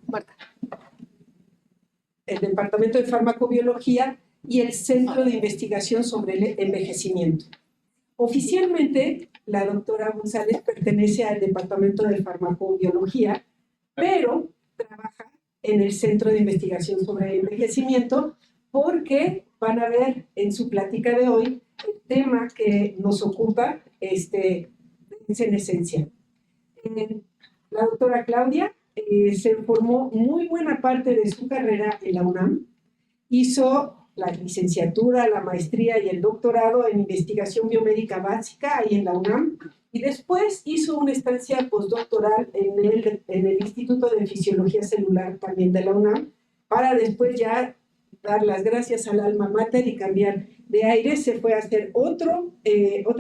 Marta. El Departamento de Farmacobiología y el Centro de Investigación sobre el Envejecimiento. Oficialmente, la doctora González pertenece al Departamento de Farmacobiología, pero trabaja en el Centro de Investigación sobre el Envejecimiento porque van a ver en su plática de hoy el tema que nos ocupa es en esencia. La doctora Claudia se formó muy buena parte de su carrera en la UNAM, hizo la licenciatura, la maestría y el doctorado en investigación biomédica básica ahí en la UNAM, y después hizo una estancia postdoctoral en el Instituto de Fisiología Celular también de la UNAM, para después ya dar las gracias al alma mater y cambiar de aire. Se fue a hacer otra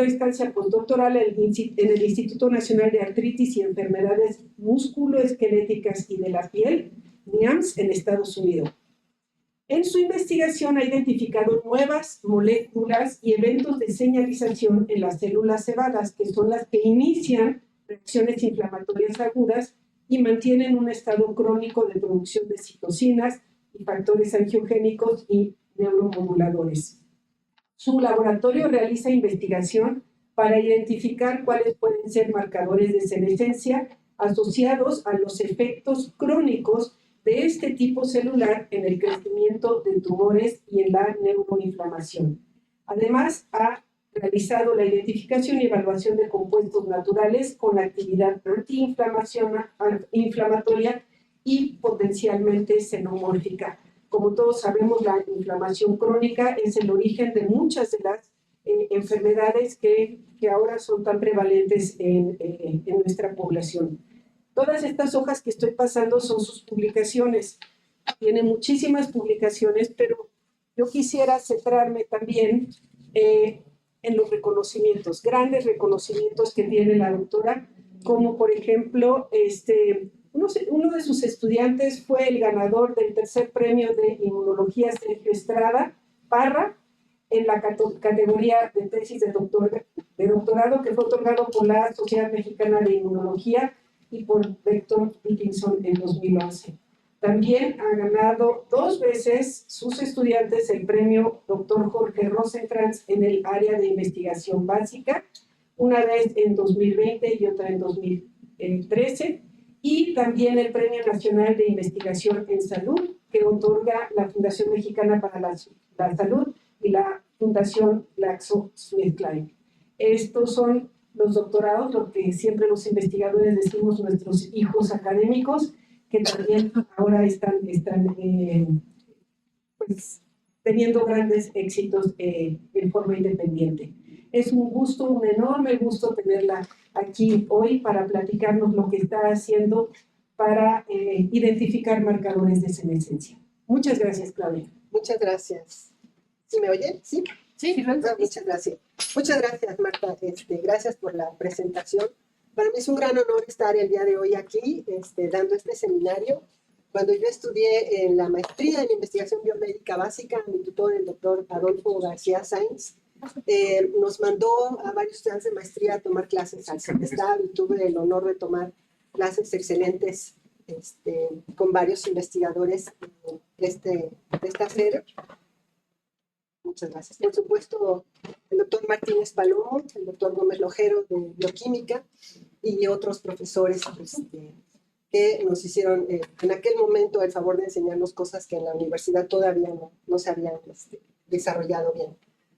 estancia postdoctoral en el Instituto Nacional de Artritis y Enfermedades Musculoesqueléticas y de la Piel, NIAMS, en Estados Unidos. En su investigación ha identificado nuevas moléculas y eventos de señalización en las células cebadas, que son las que inician reacciones inflamatorias agudas y mantienen un estado crónico de producción de citocinas y factores angiogénicos y neuromoduladores. Su laboratorio realiza investigación para identificar cuáles pueden ser marcadores de senescencia asociados a los efectos crónicos de este tipo celular en el crecimiento de tumores y en la neuroinflamación. Además, ha realizado la identificación y evaluación de compuestos naturales con actividad antiinflamatoria y potencialmente xenomórfica. Como todos sabemos, la inflamación crónica es el origen de muchas de las enfermedades que ahora son tan prevalentes en nuestra población. Todas estas hojas que estoy pasando son sus publicaciones. Tiene muchísimas publicaciones, pero yo quisiera centrarme también en los reconocimientos, grandes reconocimientos que tiene la doctora, como por ejemplo, uno de sus estudiantes fue el ganador del tercer premio de inmunología Sergio Estrada Parra, en la categoría de tesis de doctorado, que fue otorgado por la Sociedad Mexicana de Inmunología y por Becton Dickinson en 2011. También ha ganado 2 veces sus estudiantes el premio Dr. Jorge Rosenkrantz en el área de investigación básica, una vez en 2020 y otra en 2013, y también el Premio Nacional de Investigación en Salud, que otorga la Fundación Mexicana para la Salud y la Fundación GlaxoSmithKline. Estos son los doctorados, lo que siempre los investigadores decimos, nuestros hijos académicos, que también ahora están pues, teniendo grandes éxitos en forma independiente. Es un gusto, un enorme gusto tenerla aquí hoy para platicarnos lo que está haciendo para identificar marcadores de senescencia. Muchas gracias, Claudia. Muchas gracias. ¿Sí me oyen? ¿Sí? Sí. Muchas gracias. Muchas gracias, Marta. Gracias por la presentación. Para mí es un gran honor estar el día de hoy aquí dando este seminario. Cuando yo estudié en la maestría en investigación biomédica básica, mi tutor, el doctor Adolfo García Sainz, nos mandó a varios estudiantes de maestría a tomar clases al CEPESTAB y tuve el honor de tomar clases excelentes con varios investigadores de esta serie. Muchas gracias. Por supuesto, el doctor Martínez Palomo, el doctor Gómez Lojero de Bioquímica y otros profesores que nos hicieron en aquel momento el favor de enseñarnos cosas que en la universidad todavía no se habían desarrollado bien.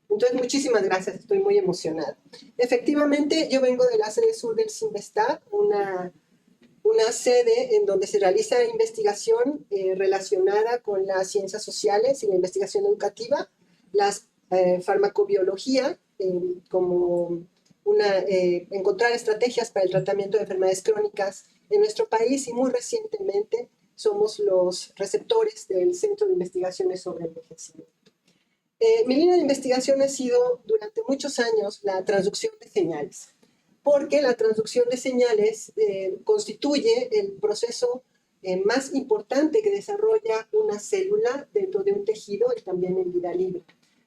Entonces, muchísimas gracias, estoy muy emocionada. Efectivamente, yo vengo de la sede sur del CIMBESTAB, una sede en donde se realiza investigación relacionada con las ciencias sociales y la investigación educativa, la farmacobiología, como encontrar estrategias para el tratamiento de enfermedades crónicas en nuestro país, y muy recientemente somos los receptores del Centro de Investigaciones sobre Envejecimiento. Mi línea de investigación ha sido durante muchos años la transducción de señales, porque la transducción de señales constituye el proceso más importante que desarrolla una célula dentro de un tejido y también en vida libre.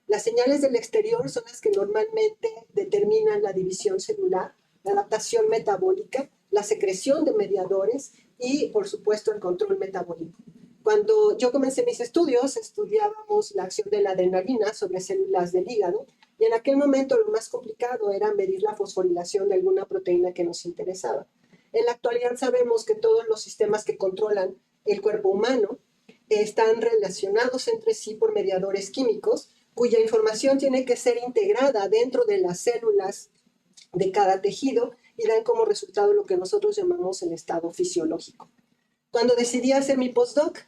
Las señales del exterior son las que normalmente determinan la división celular, la adaptación metabólica, la secreción de mediadores y, por supuesto, el control metabólico. Cuando yo comencé mis estudios, estudiábamos la acción de la adrenalina sobre células del hígado, y en aquel momento lo más complicado era medir la fosforilación de alguna proteína que nos interesaba. En la actualidad sabemos que todos los sistemas que controlan el cuerpo humano están relacionados entre sí por mediadores químicos, cuya información tiene que ser integrada dentro de las células de cada tejido y dan como resultado lo que nosotros llamamos el estado fisiológico. Cuando decidí hacer mi postdoc,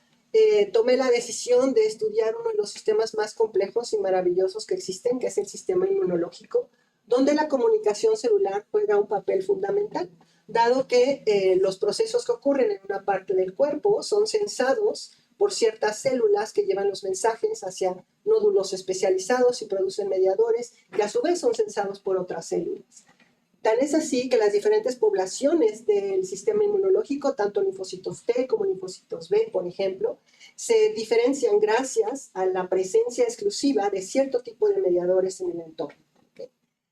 tomé la decisión de estudiar uno de los sistemas más complejos y maravillosos que existen, que es el sistema inmunológico, donde la comunicación celular juega un papel fundamental, dado que los procesos que ocurren en una parte del cuerpo son sensados por ciertas células que llevan los mensajes hacia nódulos especializados y producen mediadores, que a su vez son sensados por otras células. Tan es así que las diferentes poblaciones del sistema inmunológico, tanto linfocitos T como linfocitos B, por ejemplo, se diferencian gracias a la presencia exclusiva de cierto tipo de mediadores en el entorno. ¿Okay?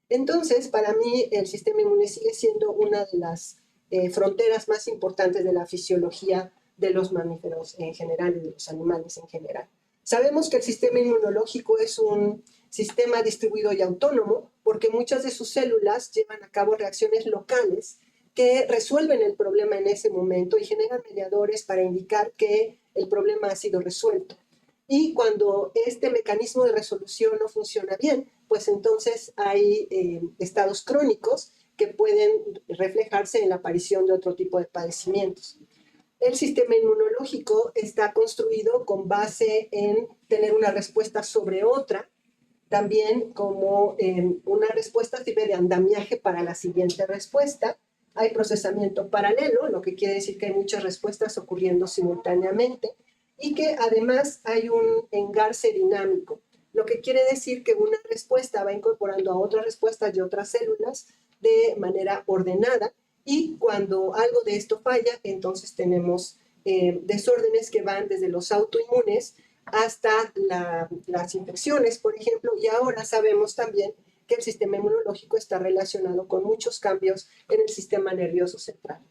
Entonces, para mí, el sistema inmune sigue siendo una de las fronteras más importantes de la fisiología de los mamíferos en general y de los animales en general. Sabemos que el sistema inmunológico es un sistema distribuido y autónomo porque muchas de sus células llevan a cabo reacciones locales que resuelven el problema en ese momento y generan mediadores para indicar que el problema ha sido resuelto. Y cuando este mecanismo de resolución no funciona bien, pues entonces hay estados crónicos que pueden reflejarse en la aparición de otro tipo de padecimientos. El sistema inmunológico está construido con base en tener una respuesta sobre otra, también como una respuesta sirve de andamiaje para la siguiente respuesta. Hay procesamiento paralelo, lo que quiere decir que hay muchas respuestas ocurriendo simultáneamente y que además hay un engarce dinámico, lo que quiere decir que una respuesta va incorporando a otras respuestas de otras células de manera ordenada y cuando algo de esto falla, entonces tenemos desórdenes que van desde los autoinmunes hasta las infecciones, por ejemplo, y ahora sabemos también que el sistema inmunológico está relacionado con muchos cambios en el sistema nervioso central.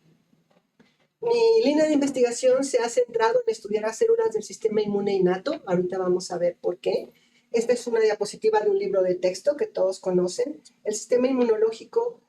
Mi línea de investigación se ha centrado en estudiar a células del sistema inmune innato, ahorita vamos a ver por qué. Esta es una diapositiva de un libro de texto que todos conocen. El sistema inmunológico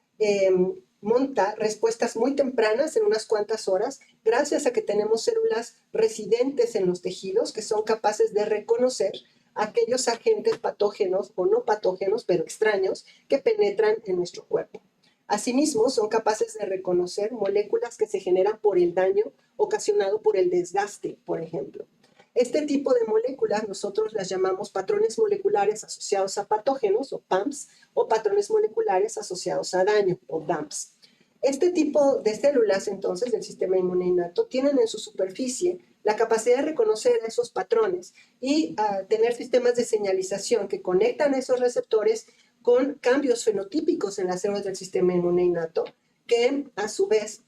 monta respuestas muy tempranas en unas cuantas horas, gracias a que tenemos células residentes en los tejidos que son capaces de reconocer aquellos agentes patógenos o no patógenos, pero extraños, que penetran en nuestro cuerpo. Asimismo, son capaces de reconocer moléculas que se generan por el daño ocasionado por el desgaste, por ejemplo. Este tipo de moléculas nosotros las llamamos patrones moleculares asociados a patógenos, o PAMPs, o patrones moleculares asociados a daño, o DAMPs. Este tipo de células, entonces, del sistema inmune innato, tienen en su superficie la capacidad de reconocer esos patrones y tener sistemas de señalización que conectan a esos receptores con cambios fenotípicos en las células del sistema inmune innato, que a su vez,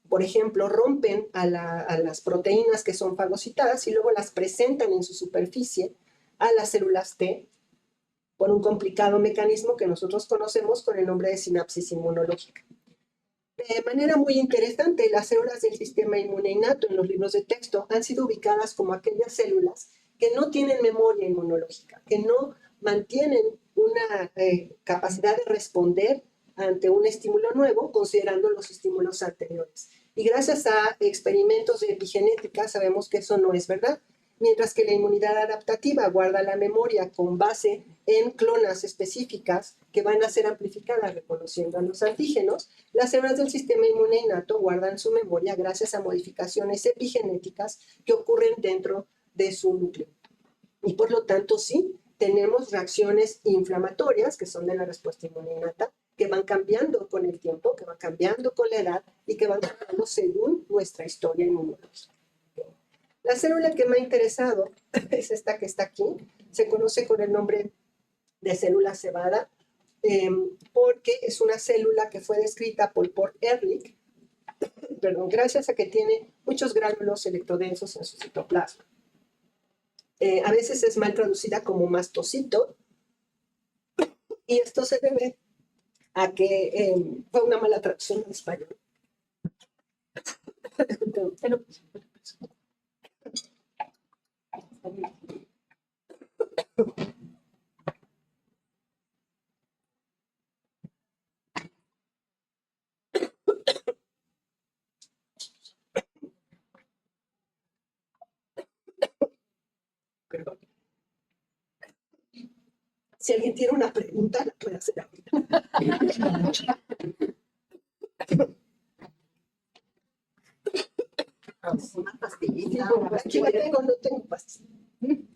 por ejemplo, rompen a las proteínas que son fagocitadas y luego las presentan en su superficie a las células T por un complicado mecanismo que nosotros conocemos con el nombre de sinapsis inmunológica. De manera muy interesante, las células del sistema inmune innato en los libros de texto han sido ubicadas como aquellas células que no tienen memoria inmunológica, que no mantienen una capacidad de responder ante un estímulo nuevo, considerando los estímulos anteriores. Y gracias a experimentos de epigenética sabemos que eso no es verdad. Mientras que la inmunidad adaptativa guarda la memoria con base en clonas específicas que van a ser amplificadas reconociendo a los antígenos, las células del sistema inmune innato guardan su memoria gracias a modificaciones epigenéticas que ocurren dentro de su núcleo. Y por lo tanto, sí, tenemos reacciones inflamatorias, que son de la respuesta inmune innata, que van cambiando con el tiempo, que van cambiando con la edad y que van cambiando según nuestra historia inmunológica. La célula que me ha interesado es esta que está aquí. Se conoce con el nombre de célula cebada porque es una célula que fue descrita por Paul Ehrlich, gracias a que tiene muchos gránulos electrodensos en su citoplasma. A veces es mal traducida como mastocito y esto se debe a que fue una mala traducción en español. Perdón. Si alguien tiene una pregunta, la puede hacer ahorita. Una pastillita. Aquí la tengo, no tengo pastilla.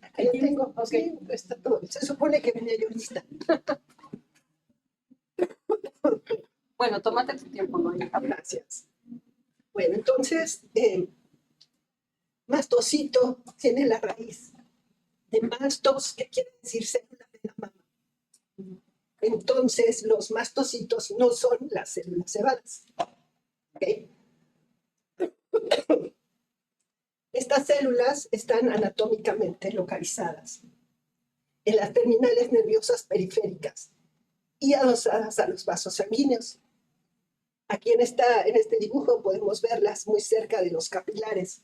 Aquí la tengo, sí, está todo. Se supone que venía yo lista. Bueno, tómate tu tiempo, ¿no? Gracias. Bueno, entonces, mastocito tiene la raíz de mastos, que quiere decir célula de la mama. Entonces, los mastocitos no son las células cebadas. ¿Okay? Estas células están anatómicamente localizadas en las terminales nerviosas periféricas y adosadas a los vasos sanguíneos. Aquí en este dibujo podemos verlas muy cerca de los capilares,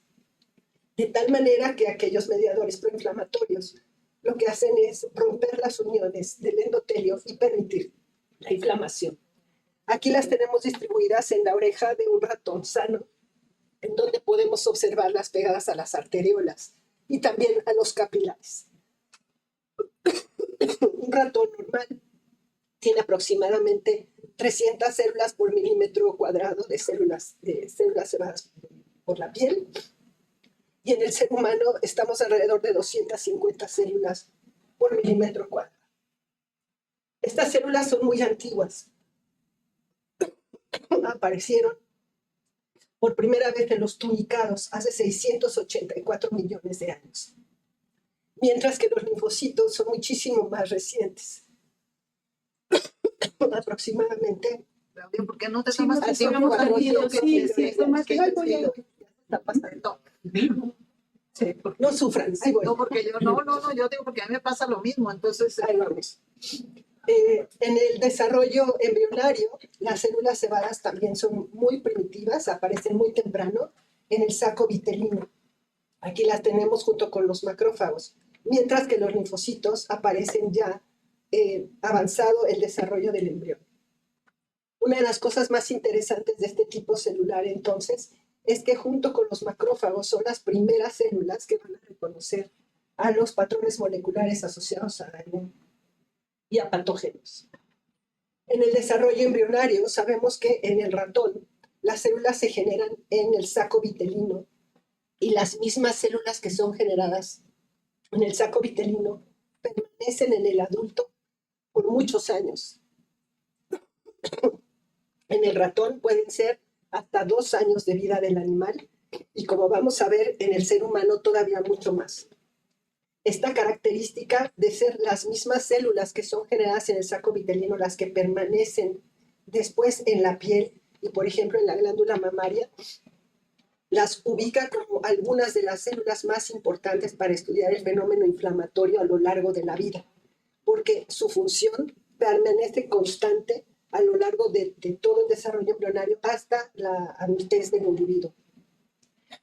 de tal manera que aquellos mediadores proinflamatorios lo que hacen es romper las uniones del endotelio y permitir la inflamación. Aquí las tenemos distribuidas en la oreja de un ratón sano, en donde podemos observarlas pegadas a las arteriolas y también a los capilares. Un ratón normal tiene aproximadamente 300 células por milímetro cuadrado de células cebadas por la piel. Y en el ser humano estamos alrededor de 250 células por milímetro cuadrado. Estas células son muy antiguas. Aparecieron por primera vez en los tunicados hace 684 millones de años. Mientras que los linfocitos son muchísimo más recientes. Aproximadamente. Claudia, ¿por qué no te Sí, tomas no tu te tiempo? tomamos tanto, sí, tómate Ahí tu voy, tiempo. está pasando. Sí, no sufran, ahí voy. No, porque yo, no, yo digo porque a mí me pasa lo mismo, entonces, Ahí vamos. En el desarrollo embrionario, las células cebadas también son muy primitivas, aparecen muy temprano en el saco vitelino. Aquí las tenemos junto con los macrófagos, mientras que los linfocitos aparecen ya avanzado el desarrollo del embrión. Una de las cosas más interesantes de este tipo celular, entonces, es que junto con los macrófagos son las primeras células que van a reconocer a los patrones moleculares asociados a daño y a patógenos. En el desarrollo embrionario sabemos que en el ratón las células se generan en el saco vitelino y las mismas células que son generadas en el saco vitelino permanecen en el adulto por muchos años. En el ratón pueden ser hasta 2 años de vida del animal y, como vamos a ver, en el ser humano todavía mucho más. Esta característica de ser las mismas células que son generadas en el saco vitelino las que permanecen después en la piel y, por ejemplo, en la glándula mamaria, las ubica como algunas de las células más importantes para estudiar el fenómeno inflamatorio a lo largo de la vida, porque su función permanece constante a lo largo de todo el desarrollo embrionario hasta la adultez del individuo.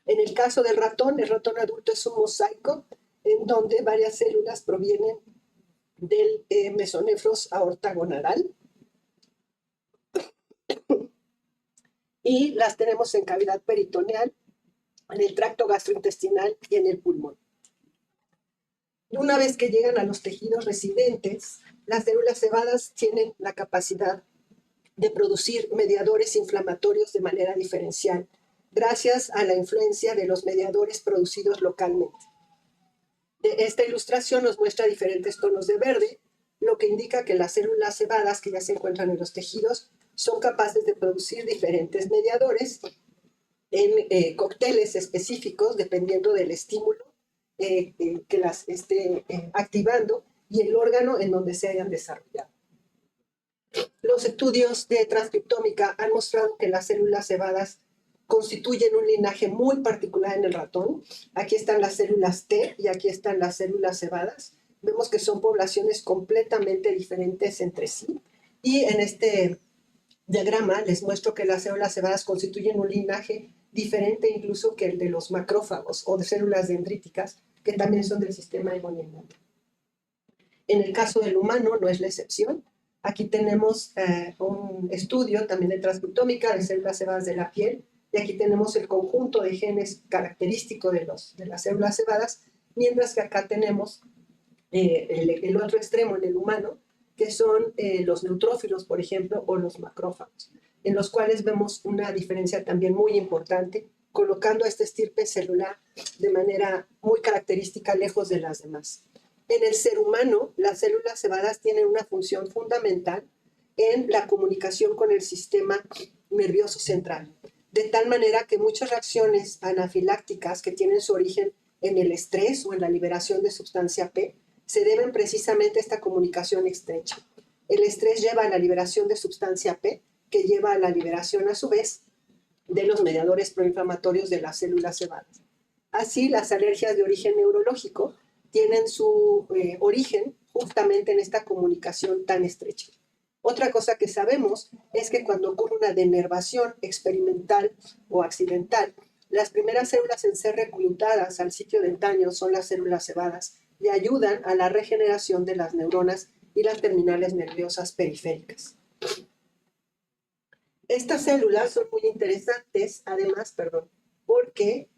En el caso del ratón, el ratón adulto es un mosaico en donde varias células provienen del mesonefros aortagonadal y las tenemos en cavidad peritoneal, en el tracto gastrointestinal y en el pulmón. Y una vez que llegan a los tejidos residentes, las células cebadas tienen la capacidad de producir mediadores inflamatorios de manera diferencial, gracias a la influencia de los mediadores producidos localmente. Esta ilustración nos muestra diferentes tonos de verde, lo que indica que las células cebadas que ya se encuentran en los tejidos son capaces de producir diferentes mediadores en cócteles específicos, dependiendo del estímulo que las esté activando y el órgano en donde se hayan desarrollado. Los estudios de transcriptómica han mostrado que las células cebadas constituyen un linaje muy particular en el ratón. Aquí están las células T y aquí están las células cebadas. Vemos que son poblaciones completamente diferentes entre sí. Y en este diagrama les muestro que las células cebadas constituyen un linaje diferente incluso que el de los macrófagos o de células dendríticas, que también son del sistema inmunitario. En el caso del humano no es la excepción. Aquí tenemos un estudio también de transcriptómica de células cebadas de la piel, y aquí tenemos el conjunto de genes característico de las células cebadas, mientras que acá tenemos el otro extremo en el humano, que son los neutrófilos, por ejemplo, o los macrófagos, en los cuales vemos una diferencia también muy importante, colocando a esta estirpe celular de manera muy característica lejos de las demás. En el ser humano, las células cebadas tienen una función fundamental en la comunicación con el sistema nervioso central, de tal manera que muchas reacciones anafilácticas que tienen su origen en el estrés o en la liberación de sustancia P se deben precisamente a esta comunicación estrecha. El estrés lleva a la liberación de sustancia P, que lleva a la liberación a su vez de los mediadores proinflamatorios de las células cebadas. Así, las alergias de origen neurológico tienen su origen justamente en esta comunicación tan estrecha. Otra cosa que sabemos es que cuando ocurre una denervación experimental o accidental, las primeras células en ser reclutadas al sitio del daño son las células cebadas y ayudan a la regeneración de las neuronas y las terminales nerviosas periféricas. Estas células son muy interesantes, además, porque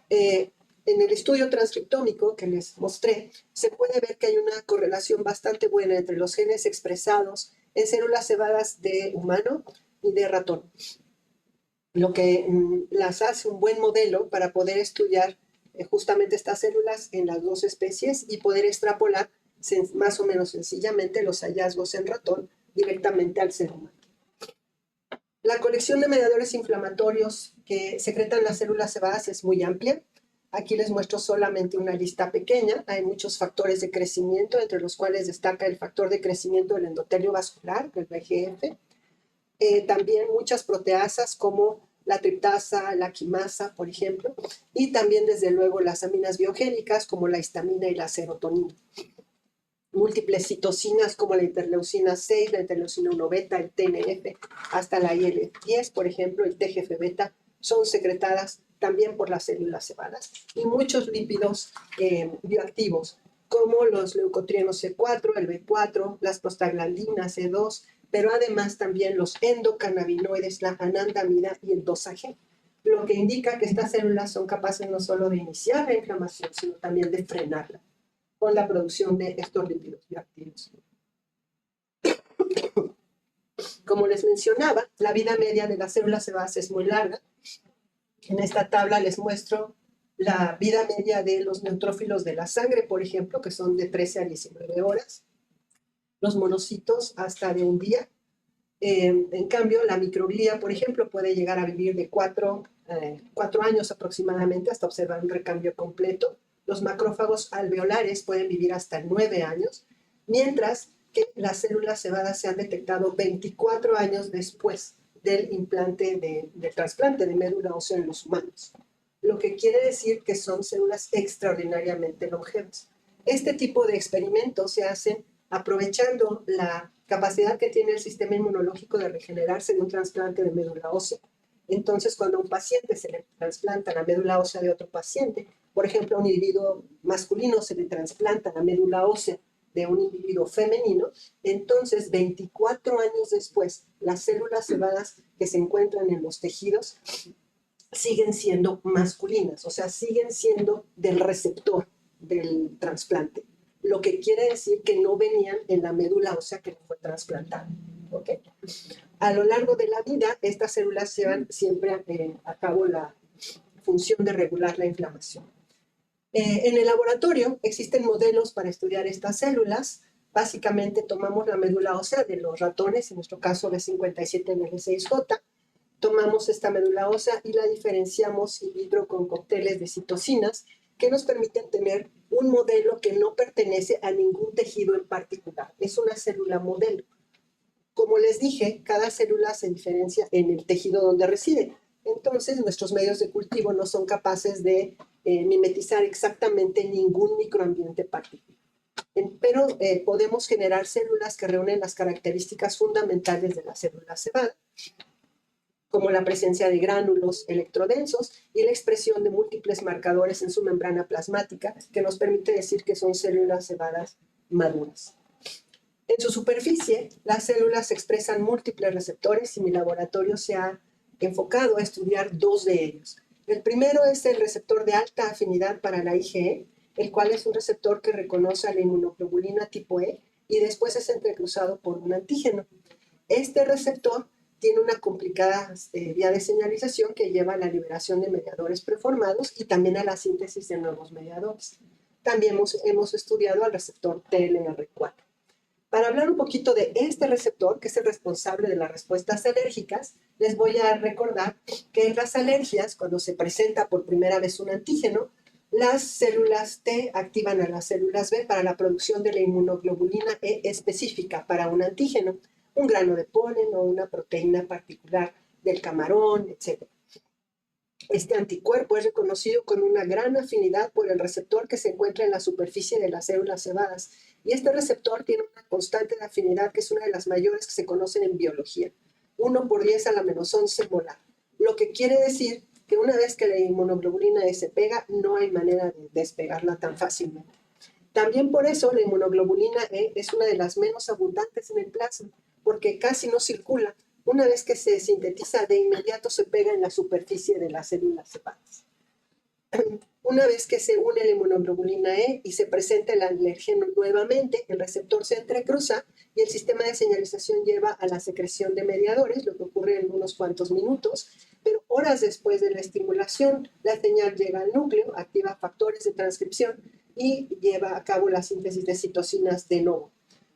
en el estudio transcriptómico que les mostré, se puede ver que hay una correlación bastante buena entre los genes expresados en células cebadas de humano y de ratón, lo que las hace un buen modelo para poder estudiar justamente estas células en las dos especies y poder extrapolar más o menos sencillamente los hallazgos en ratón directamente al ser humano. La colección de mediadores inflamatorios que secretan las células cebadas es muy amplia. Aquí les muestro solamente una lista pequeña. Hay muchos factores de crecimiento, entre los cuales destaca el factor de crecimiento del endotelio vascular, el VEGF. También muchas proteasas como la triptasa, la quimasa, por ejemplo, y también desde luego las aminas biogénicas como la histamina y la serotonina. Múltiples citocinas como la interleucina 6, la interleucina 1 beta, el TNF, hasta la IL-10, por ejemplo, el TGF beta, son secretadas también por las células cebadas. Y muchos lípidos bioactivos, como los leucotrienos C4, el B4, las prostaglandinas C2, pero además también los endocannabinoides, la anandamida y el 2-AG, lo que indica que estas células son capaces no solo de iniciar la inflamación, sino también de frenarla con la producción de estos lípidos bioactivos. Como les mencionaba, la vida media de las células cebadas es muy larga. En esta tabla les muestro la vida media de los neutrófilos de la sangre, por ejemplo, que son de 13 a 19 horas. Los monocitos hasta de un día. En cambio, la microglía, por ejemplo, puede llegar a vivir de 4 años aproximadamente hasta observar un recambio completo. Los macrófagos alveolares pueden vivir hasta 9 años, mientras que las células cebadas se han detectado 24 años después del trasplante de médula ósea en los humanos, lo que quiere decir que son células extraordinariamente longevas. Este tipo de experimentos se hacen aprovechando la capacidad que tiene el sistema inmunológico de regenerarse de un trasplante de médula ósea. Entonces, cuando a un paciente se le trasplanta la médula ósea de otro paciente, por ejemplo, a un individuo masculino se le trasplanta la médula ósea de un individuo femenino, entonces 24 años después, las células cebadas que se encuentran en los tejidos siguen siendo masculinas, o sea, siguen siendo del receptor del trasplante, lo que quiere decir que no venían en la médula ósea que fue trasplantada. ¿Okay? A lo largo de la vida, estas células llevan siempre a cabo la función de regular la inflamación. En el laboratorio existen modelos para estudiar estas células. Básicamente tomamos la médula ósea de los ratones, en nuestro caso B57NG6J, tomamos esta médula ósea y la diferenciamos in vitro con cócteles de citocinas que nos permiten tener un modelo que no pertenece a ningún tejido en particular. Es una célula modelo. Como les dije, cada célula se diferencia en el tejido donde reside. Entonces, nuestros medios de cultivo no son capaces de mimetizar exactamente ningún microambiente particular. Pero podemos generar células que reúnen las características fundamentales de la célula cebada. como la presencia de gránulos electrodensos y la expresión de múltiples marcadores en su membrana plasmática, que nos permite decir que son células cebadas maduras. En su superficie, las células expresan múltiples receptores y mi laboratorio se ha enfocado a estudiar dos de ellos. El primero es el receptor de alta afinidad para la IgE, el cual es un receptor que reconoce a la inmunoglobulina tipo E y después es entrecruzado por un antígeno. Este receptor tiene una complicada vía de señalización que lleva a la liberación de mediadores preformados y también a la síntesis de nuevos mediadores. También hemos estudiado al receptor TLR4. Para hablar un poquito de este receptor, que es el responsable de las respuestas alérgicas, les voy a recordar que en las alergias, cuando se presenta por primera vez un antígeno, las células T activan a las células B para la producción de la inmunoglobulina E específica para un antígeno, un grano de polen o una proteína particular del camarón, etc. Este anticuerpo es reconocido con una gran afinidad por el receptor que se encuentra en la superficie de las células cebadas. Y este receptor tiene una constante de afinidad que es una de las mayores que se conocen en biología, 1/10⁻11 molar. Lo que quiere decir que una vez que la inmunoglobulina E se pega, no hay manera de despegarla tan fácilmente. También por eso la inmunoglobulina E es una de las menos abundantes en el plasma, porque casi no circula. Una vez que se sintetiza, de inmediato se pega en la superficie de las células cebadas. Una vez que se une la inmunoglobulina E y se presenta el alergeno nuevamente, el receptor se entrecruza y el sistema de señalización lleva a la secreción de mediadores, lo que ocurre en unos cuantos minutos, pero horas después de la estimulación, la señal llega al núcleo, activa factores de transcripción y lleva a cabo la síntesis de citocinas de nuevo.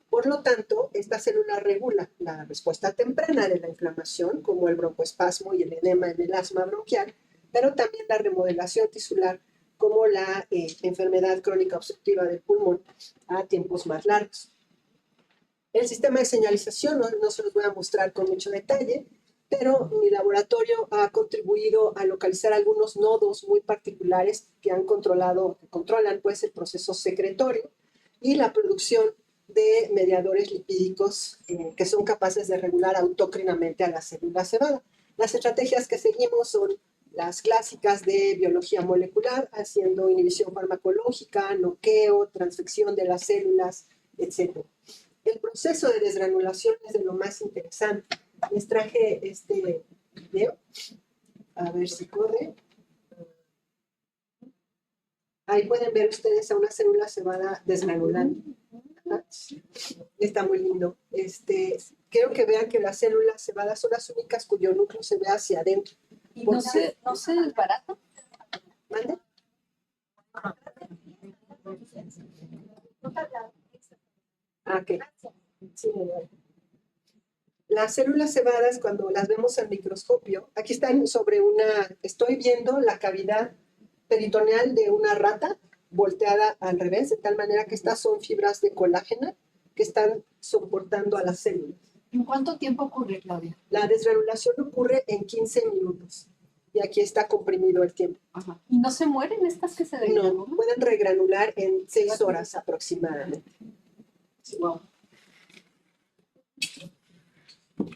Por lo tanto, esta célula regula la respuesta temprana de la inflamación, como el broncoespasmo y el edema en el asma bronquial, pero también la remodelación tisular, como la enfermedad crónica obstructiva del pulmón a tiempos más largos. El sistema de señalización no se los voy a mostrar con mucho detalle, pero mi laboratorio ha contribuido a localizar algunos nodos muy particulares que controlan pues el proceso secretorio y la producción de mediadores lipídicos que son capaces de regular autócrinamente a la célula cebada. Las estrategias que seguimos son las clásicas de biología molecular, haciendo inhibición farmacológica, noqueo, transfección de las células, etc. El proceso de desgranulación es de lo más interesante. Les traje este video, a ver si corre. Ahí pueden ver ustedes a una célula cebada desgranulando. Está muy lindo. Quiero que vean que las células cebadas son las únicas cuyo núcleo se ve hacia adentro. ¿Y no se desbarata? ¿Mande? Ok. Sí, las células cebadas, cuando las vemos al microscopio, aquí están estoy viendo la cavidad peritoneal de una rata volteada al revés, de tal manera que estas son fibras de colágeno que están soportando a las células. ¿En cuánto tiempo ocurre, Claudia? La desgranulación ocurre en 15 minutos y aquí está comprimido el tiempo. Ajá. ¿Y no se mueren estas que se No, desgranulan? pueden regranular en 6 horas aproximadamente. Wow.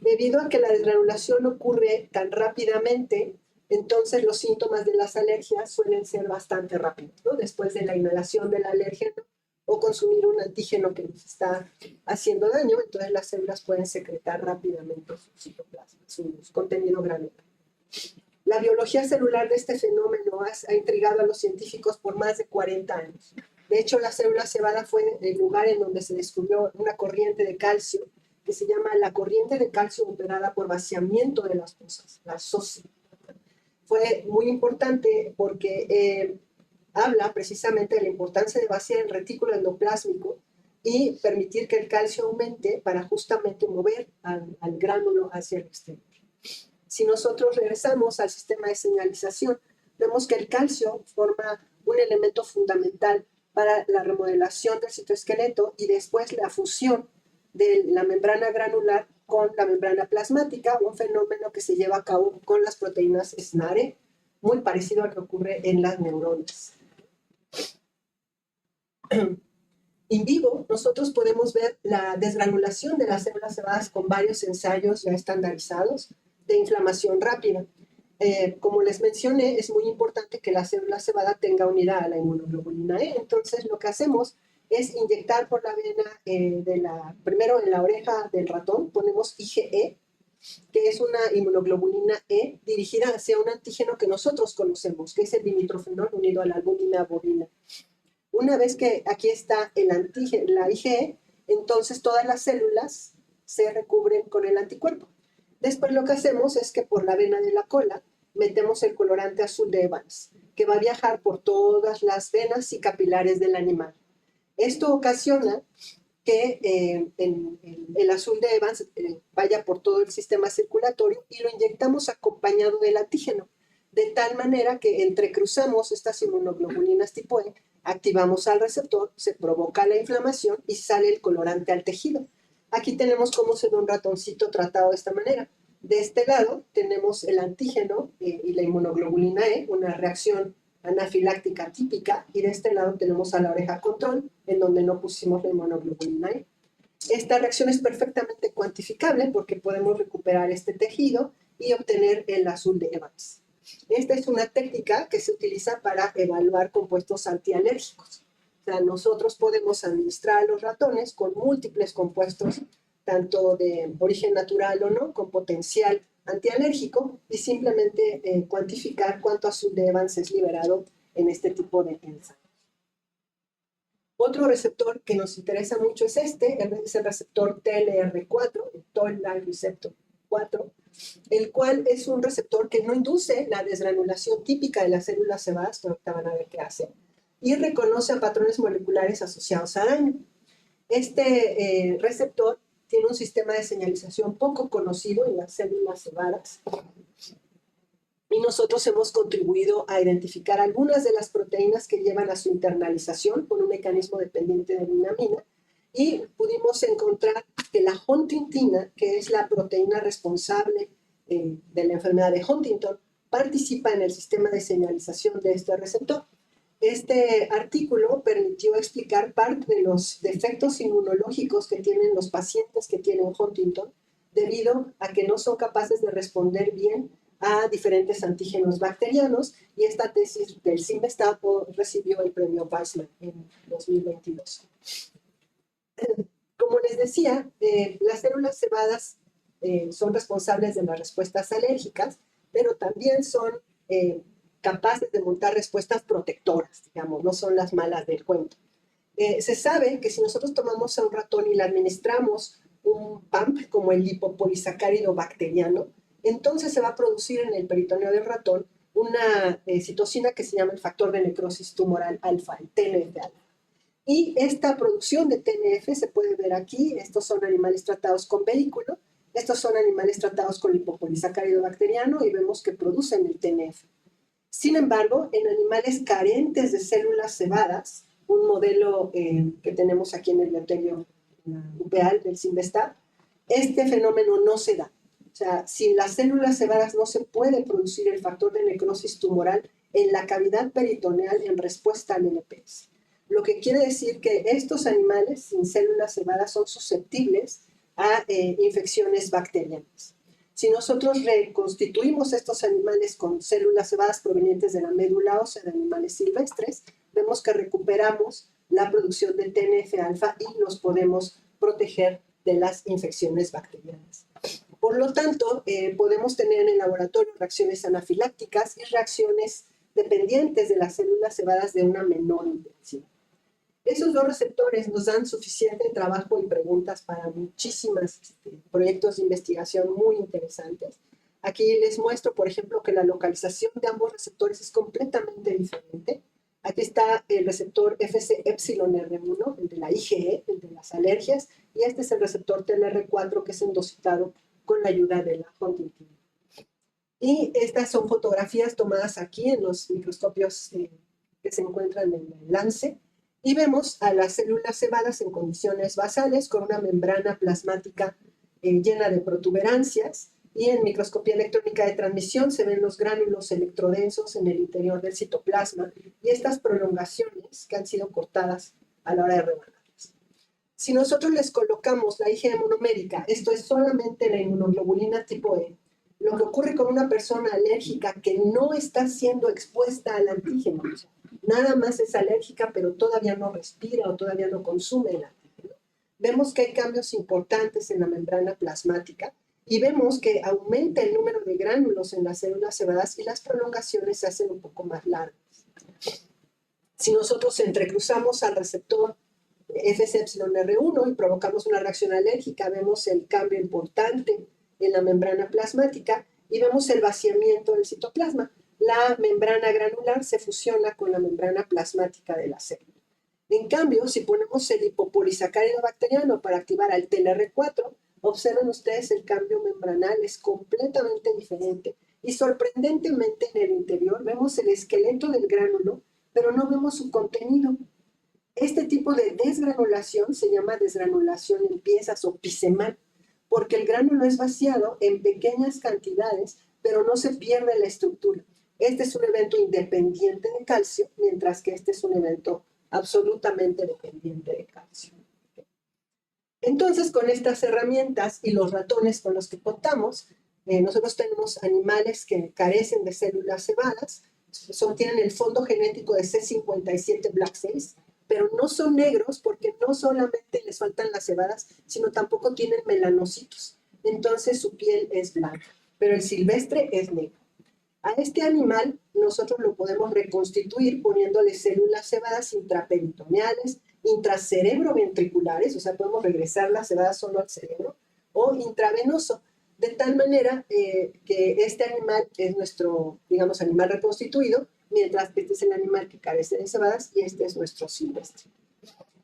Debido a que la desgranulación ocurre tan rápidamente, entonces los síntomas de las alergias suelen ser bastante rápidos, ¿no? Después de la inhalación del alérgeno o consumir un antígeno que nos está haciendo daño, entonces las células pueden secretar rápidamente su citoplasma, su contenido granular. La biología celular de este fenómeno ha intrigado a los científicos por más de 40 años. De hecho, la célula cebada fue el lugar en donde se descubrió una corriente de calcio que se llama la corriente de calcio operada por vaciamiento de las fosas, la SOCI. Fue muy importante porque habla precisamente de la importancia de vaciar el retículo endoplásmico y permitir que el calcio aumente para justamente mover al gránulo hacia el exterior. Si nosotros regresamos al sistema de señalización, vemos que el calcio forma un elemento fundamental para la remodelación del citoesqueleto y después la fusión de la membrana granular con la membrana plasmática, un fenómeno que se lleva a cabo con las proteínas SNARE, muy parecido a lo que ocurre en las neuronas. In vivo, nosotros podemos ver la desgranulación de las células cebadas con varios ensayos ya estandarizados. de inflamación rápida. Como les mencioné, es muy importante que la célula cebada tenga unidad a la inmunoglobulina E. Entonces, lo que hacemos es inyectar por la vena, primero en la oreja del ratón, ponemos IgE, que es una inmunoglobulina E dirigida hacia un antígeno que nosotros conocemos, que es el dinitrofenol unido a la albúmina bovina. Una vez que aquí está el antígeno, la IgE, entonces todas las células se recubren con el anticuerpo. Después lo que hacemos es que por la vena de la cola metemos el colorante azul de Evans, que va a viajar por todas las venas y capilares del animal. Esto ocasiona que el azul de Evans vaya por todo el sistema circulatorio y lo inyectamos acompañado del antígeno, de tal manera que entrecruzamos estas inmunoglobulinas tipo E, activamos al receptor, se provoca la inflamación y sale el colorante al tejido. Aquí tenemos cómo se ve un ratoncito tratado de esta manera. De este lado tenemos el antígeno y la inmunoglobulina E, una reacción anafiláctica típica, y de este lado tenemos a la oreja control, en donde no pusimos la inmunoglobulina E. Esta reacción es perfectamente cuantificable porque podemos recuperar este tejido y obtener el azul de Evans. Esta es una técnica que se utiliza para evaluar compuestos antialérgicos. O sea, nosotros podemos administrar a los ratones con múltiples compuestos, tanto de origen natural o no, con potencial antialérgico, y simplemente cuantificar cuánto azul de Evans es liberado en este tipo de ensayos. Otro receptor que nos interesa mucho es es el receptor TLR4, el Toll-like receptor 4, el cual es un receptor que no induce la desgranulación típica de las células cebadas, que ahorita van a ver qué hace, y reconoce a patrones moleculares asociados a daño. Este receptor tiene un sistema de señalización poco conocido en las células cebadas, y nosotros hemos contribuido a identificar algunas de las proteínas que llevan a su internalización por un mecanismo dependiente de vinamina, y pudimos encontrar que la huntingtina, que es la proteína responsable de la enfermedad de Huntington, participa en el sistema de señalización de este receptor. Este artículo permitió explicar parte de los defectos inmunológicos que tienen los pacientes que tienen Huntington, debido a que no son capaces de responder bien a diferentes antígenos bacterianos, y esta tesis del Cinvestav recibió el premio Weizmann en 2022. Como les decía, las células cebadas son responsables de las respuestas alérgicas, pero también son capaces de montar respuestas protectoras, digamos, no son las malas del cuento. Se sabe que si nosotros tomamos a un ratón y le administramos un PAMP, como el lipopolisacárido bacteriano, entonces se va a producir en el peritoneo del ratón una citocina que se llama el factor de necrosis tumoral alfa, el TNF-alfa. Y esta producción de TNF se puede ver aquí. Estos son animales tratados con vehículo, estos son animales tratados con lipopolisacárido bacteriano, y vemos que producen el TNF. Sin embargo, en animales carentes de células cebadas, un modelo que tenemos aquí en el bioterio uveal del Cinvestav, este fenómeno no se da. O sea, sin las células cebadas no se puede producir el factor de necrosis tumoral en la cavidad peritoneal en respuesta al NPS. Lo que quiere decir que estos animales sin células cebadas son susceptibles a infecciones bacterianas. Si nosotros reconstituimos estos animales con células cebadas provenientes de la médula ósea de animales silvestres, vemos que recuperamos la producción de TNF-alfa y los podemos proteger de las infecciones bacterianas. Por lo tanto, podemos tener en el laboratorio reacciones anafilácticas y reacciones dependientes de las células cebadas de una menor intensidad. Esos dos receptores nos dan suficiente trabajo y preguntas para muchísimos proyectos de investigación muy interesantes. Aquí les muestro, por ejemplo, que la localización de ambos receptores es completamente diferente. Aquí está el receptor Fc-epsilon-R1, el de la IgE, el de las alergias, y este es el receptor TLR4, que es endocitado con la ayuda de la huntingtina. Y estas son fotografías tomadas aquí en los microscopios que se encuentran en el Lance, y vemos a las células cebadas en condiciones basales con una membrana plasmática llena de protuberancias, y en microscopía electrónica de transmisión se ven los gránulos electrodensos en el interior del citoplasma y estas prolongaciones que han sido cortadas a la hora de rebanarlas. Si nosotros les colocamos la IgE monomérica, esto es solamente la inmunoglobulina tipo E, lo que ocurre con una persona alérgica que no está siendo expuesta al antígeno. O sea, nada más es alérgica, pero todavía no respira o todavía no consume el antígeno. Vemos que hay cambios importantes en la membrana plasmática y vemos que aumenta el número de gránulos en las células cebadas y las prolongaciones se hacen un poco más largas. Si nosotros entrecruzamos al receptor FcεR1 y provocamos una reacción alérgica, vemos el cambio importante en la membrana plasmática y vemos el vaciamiento del citoplasma. La membrana granular se fusiona con la membrana plasmática de la célula. En cambio, si ponemos el lipopolisacárido bacteriano para activar al TLR4, observen ustedes el cambio membranal es completamente diferente y sorprendentemente en el interior vemos el esqueleto del gránulo, pero no vemos su contenido. Este tipo de desgranulación se llama desgranulación en piezas o pisemal, porque el gránulo es vaciado en pequeñas cantidades, pero no se pierde la estructura. Este es un evento independiente de calcio, mientras que este es un evento absolutamente dependiente de calcio. Entonces, con estas herramientas y los ratones con los que contamos, nosotros tenemos animales que carecen de células cebadas, tienen el fondo genético de C57 Black 6, pero no son negros porque no solamente les faltan las cebadas, sino tampoco tienen melanocitos. Entonces su piel es blanca, pero el silvestre es negro. A este animal nosotros lo podemos reconstituir poniéndole células cebadas intraperitoneales, intracerebroventriculares, o sea, podemos regresar las cebadas solo al cerebro, o intravenoso, de tal manera que este animal es nuestro, digamos, animal reconstituido, mientras que este es el animal que carece de cebadas y este es nuestro silvestre.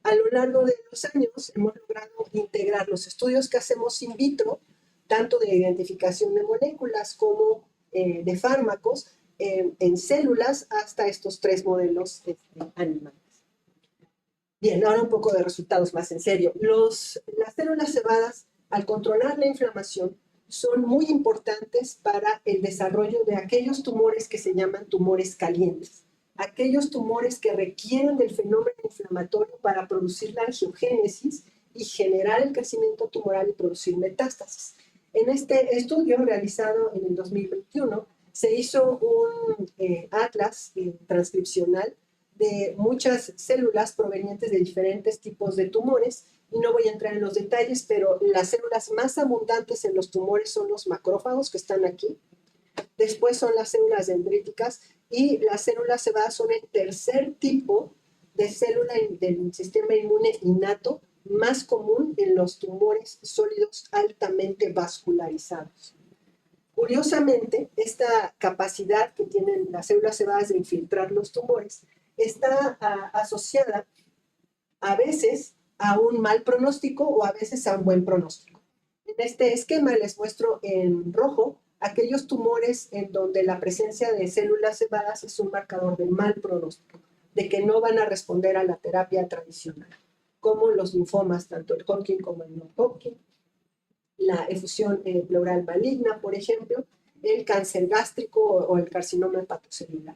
A lo largo de los años hemos logrado integrar los estudios que hacemos in vitro, tanto de identificación de moléculas como de fármacos, en células hasta estos 3 modelos animales. Bien, ahora un poco de resultados más en serio. Las células cebadas, al controlar la inflamación, son muy importantes para el desarrollo de aquellos tumores que se llaman tumores calientes, aquellos tumores que requieren del fenómeno inflamatorio para producir la angiogénesis y generar el crecimiento tumoral y producir metástasis. En este estudio realizado en el 2021 se hizo un atlas transcripcional de muchas células provenientes de diferentes tipos de tumores. Y no voy a entrar en los detalles, pero las células más abundantes en los tumores son los macrófagos que están aquí. Después son las células dendríticas y las células cebadas son el tercer tipo de célula del sistema inmune innato más común en los tumores sólidos altamente vascularizados. Curiosamente, esta capacidad que tienen las células cebadas de infiltrar los tumores está asociada a veces a un mal pronóstico o a veces a un buen pronóstico. En este esquema les muestro en rojo aquellos tumores en donde la presencia de células cebadas es un marcador de mal pronóstico, de que no van a responder a la terapia tradicional, como los linfomas, tanto el Hodgkin como el no-Hodgkin, la efusión pleural maligna, por ejemplo, el cáncer gástrico o el carcinoma hepatocelular.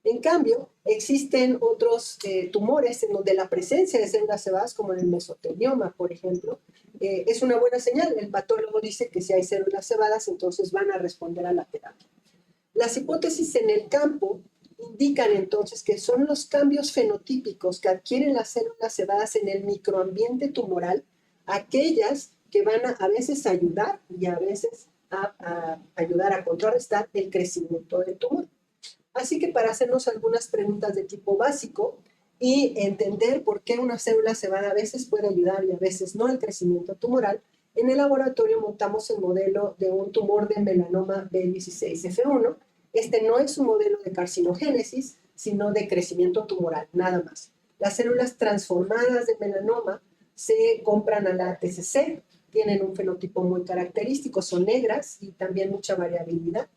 En cambio, existen otros tumores en donde la presencia de células cebadas, como el mesotelioma, por ejemplo, es una buena señal. El patólogo dice que si hay células cebadas, entonces van a responder a la terapia. Las hipótesis en el campo indican entonces que son los cambios fenotípicos que adquieren las células cebadas en el microambiente tumoral, aquellas que van a veces ayudar y a veces a ayudar a contrarrestar el crecimiento del tumor. Así que para hacernos algunas preguntas de tipo básico y entender por qué una célula cebada a veces puede ayudar y a veces no al crecimiento tumoral, en el laboratorio montamos el modelo de un tumor de melanoma B16F1. Este no es un modelo de carcinogénesis, sino de crecimiento tumoral, nada más. Las células transformadas de melanoma se compran a la TCC, tienen un fenotipo muy característico, son negras y también mucha variabilidad.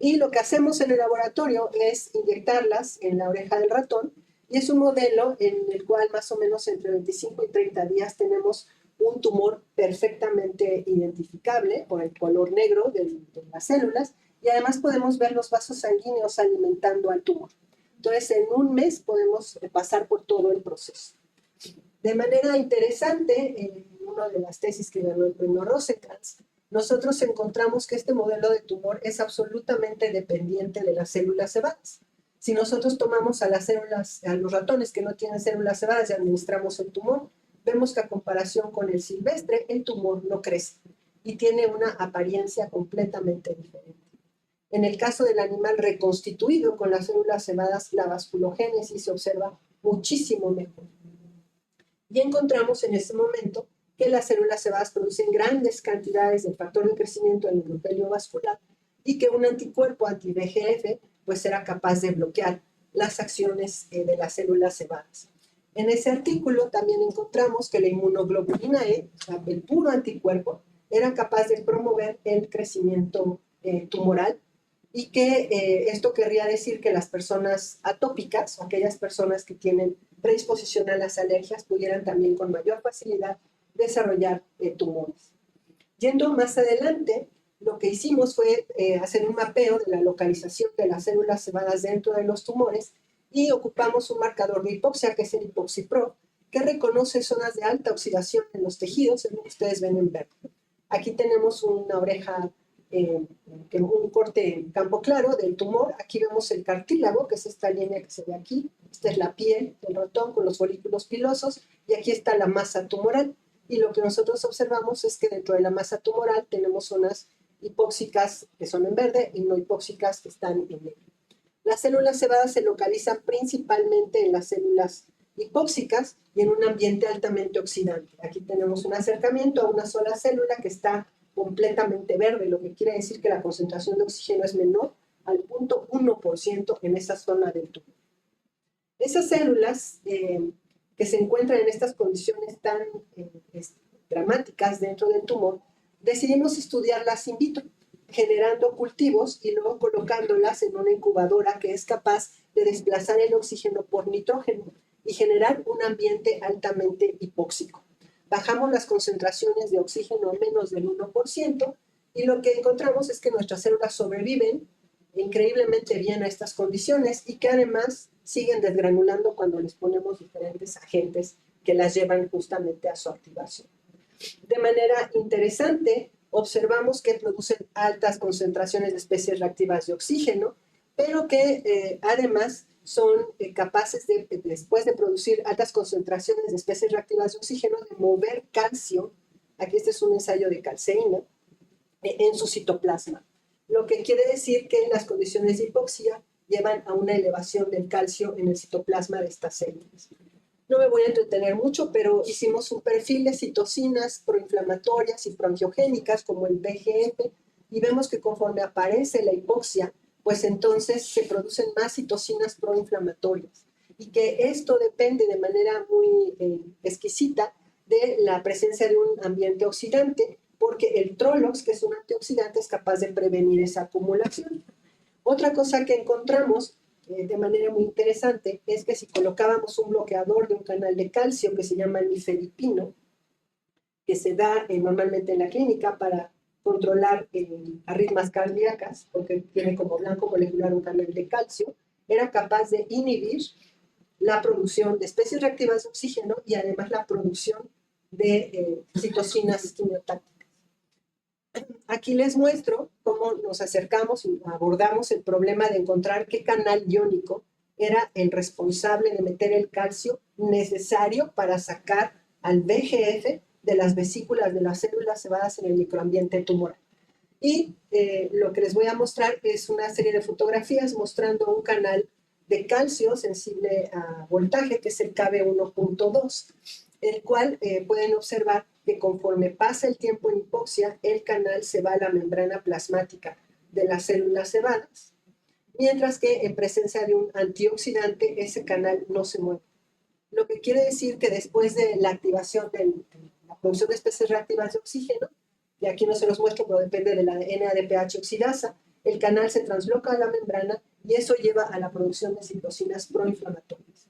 Y lo que hacemos en el laboratorio es inyectarlas en la oreja del ratón y es un modelo en el cual más o menos entre 25 y 30 días tenemos un tumor perfectamente identificable por el color negro de las células y además podemos ver los vasos sanguíneos alimentando al tumor. Entonces, en un mes podemos pasar por todo el proceso. De manera interesante, en una de las tesis que ganó el premio Rosenkrantz, nosotros encontramos que este modelo de tumor es absolutamente dependiente de las células cebadas. Si nosotros tomamos a los ratones que no tienen células cebadas y administramos el tumor, vemos que a comparación con el silvestre, el tumor no crece y tiene una apariencia completamente diferente. En el caso del animal reconstituido con las células cebadas, la vasculogénesis se observa muchísimo mejor. Y encontramos en este momento que las células cebadas producen grandes cantidades del factor de crecimiento del endotelio vascular y que un anticuerpo anti-VEGF pues será capaz de bloquear las acciones de las células cebadas. En ese artículo también encontramos que la inmunoglobulina E, el puro anticuerpo, era capaz de promover el crecimiento tumoral y que esto querría decir que las personas atópicas, o aquellas personas que tienen predisposición a las alergias, pudieran también con mayor facilidad desarrollar tumores. Yendo más adelante, lo que hicimos fue hacer un mapeo de la localización de las células cebadas dentro de los tumores y ocupamos un marcador de hipoxia, que es el HipoxIPRO, que reconoce zonas de alta oxidación en los tejidos, es lo que ustedes ven en verde. Aquí tenemos una oreja, un corte en campo claro del tumor. Aquí vemos el cartílago, que es esta línea que se ve aquí. Esta es la piel del ratón con los folículos pilosos y aquí está la masa tumoral. Y lo que nosotros observamos es que dentro de la masa tumoral tenemos zonas hipóxicas que son en verde y no hipóxicas que están en negro. Las células cebadas se localizan principalmente en las células hipóxicas y en un ambiente altamente oxidante. Aquí tenemos un acercamiento a una sola célula que está completamente verde, lo que quiere decir que la concentración de oxígeno es menor al 0.1% en esa zona del tumor. Esas células que se encuentran en estas condiciones tan dramáticas dentro del tumor, decidimos estudiarlas in vitro, generando cultivos y luego colocándolas en una incubadora que es capaz de desplazar el oxígeno por nitrógeno y generar un ambiente altamente hipóxico. Bajamos las concentraciones de oxígeno a menos del 1% y lo que encontramos es que nuestras células sobreviven increíblemente bien a estas condiciones y que además siguen desgranulando cuando les ponemos diferentes agentes que las llevan justamente a su activación. De manera interesante, observamos que producen altas concentraciones de especies reactivas de oxígeno, pero que además son capaces de, después de producir altas concentraciones de especies reactivas de oxígeno, de mover calcio, aquí este es un ensayo de calceína, en su citoplasma. Lo que quiere decir que las condiciones de hipoxia llevan a una elevación del calcio en el citoplasma de estas células. No me voy a entretener mucho, pero hicimos un perfil de citocinas proinflamatorias y proangiogénicas como el VEGF y vemos que conforme aparece la hipoxia, pues entonces se producen más citocinas proinflamatorias y que esto depende de manera muy exquisita de la presencia de un ambiente oxidante, porque el Trolox, que es un antioxidante, es capaz de prevenir esa acumulación. Otra cosa que encontramos de manera muy interesante es que si colocábamos un bloqueador de un canal de calcio que se llama nifedipino, que se da normalmente en la clínica para controlar arritmias cardíacas, porque tiene como blanco molecular un canal de calcio, era capaz de inhibir la producción de especies reactivas de oxígeno y además la producción de citocinas quimiotácticas. Aquí les muestro cómo nos acercamos y abordamos el problema de encontrar qué canal iónico era el responsable de meter el calcio necesario para sacar al VEGF de las vesículas de las células cebadas en el microambiente tumoral. Y lo que les voy a mostrar es una serie de fotografías mostrando un canal de calcio sensible a voltaje, que es el KB1.2, el cual pueden observar que conforme pasa el tiempo en hipoxia, el canal se va a la membrana plasmática de las células cebadas, mientras que en presencia de un antioxidante, ese canal no se mueve. Lo que quiere decir que después de la activación de la producción de especies reactivas de oxígeno, y aquí no se los muestro, pero depende de la NADPH oxidasa, el canal se transloca a la membrana y eso lleva a la producción de citocinas proinflamatorias.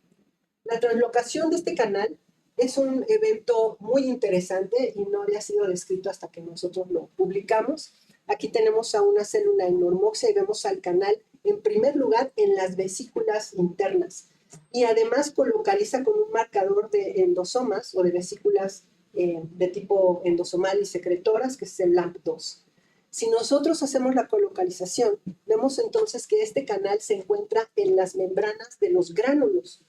La translocación de este canal es un evento muy interesante y no había sido descrito hasta que nosotros lo publicamos. Aquí tenemos a una célula en normoxia y vemos al canal en primer lugar en las vesículas internas y además colocaliza con un marcador de endosomas o de vesículas de tipo endosomal y secretoras, que es el LAMP2. Si nosotros hacemos la colocalización, vemos entonces que este canal se encuentra en las membranas de los gránulos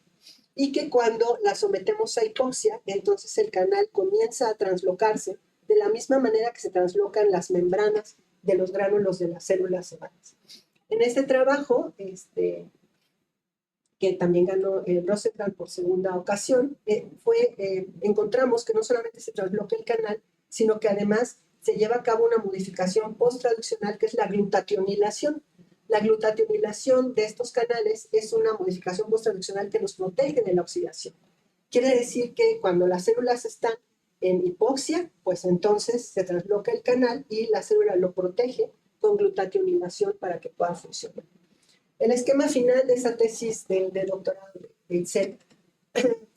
y que cuando la sometemos a hipoxia, entonces el canal comienza a translocarse de la misma manera que se translocan las membranas de los gránulos de las células sebáceas. En este trabajo, que también ganó el Rosenthal por segunda ocasión, encontramos que no solamente se transloca el canal, sino que además se lleva a cabo una modificación post-traduccional que es la glutationilación. La glutationilación de estos canales es una modificación post-traduccional que nos protege de la oxidación. Quiere decir que cuando las células están en hipoxia, pues entonces se transloca el canal y la célula lo protege con glutationilación para que pueda funcionar. El esquema final de esa tesis de doctorado de Itzel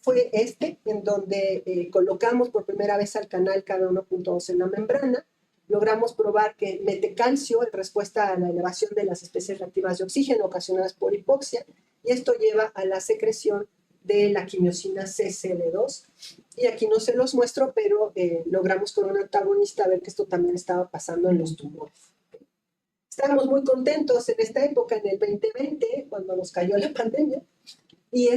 fue en donde colocamos por primera vez al canal Kb1.2 en la membrana, logramos probar que mete calcio en respuesta a la elevación de las especies reactivas de oxígeno ocasionadas por hipoxia, y esto lleva a la secreción de la quimiosina CCD2. Y aquí no se los muestro, pero logramos con un antagonista ver que esto también estaba pasando en los tumores. Estábamos muy contentos en esta época, en el 2020, cuando nos cayó la pandemia, y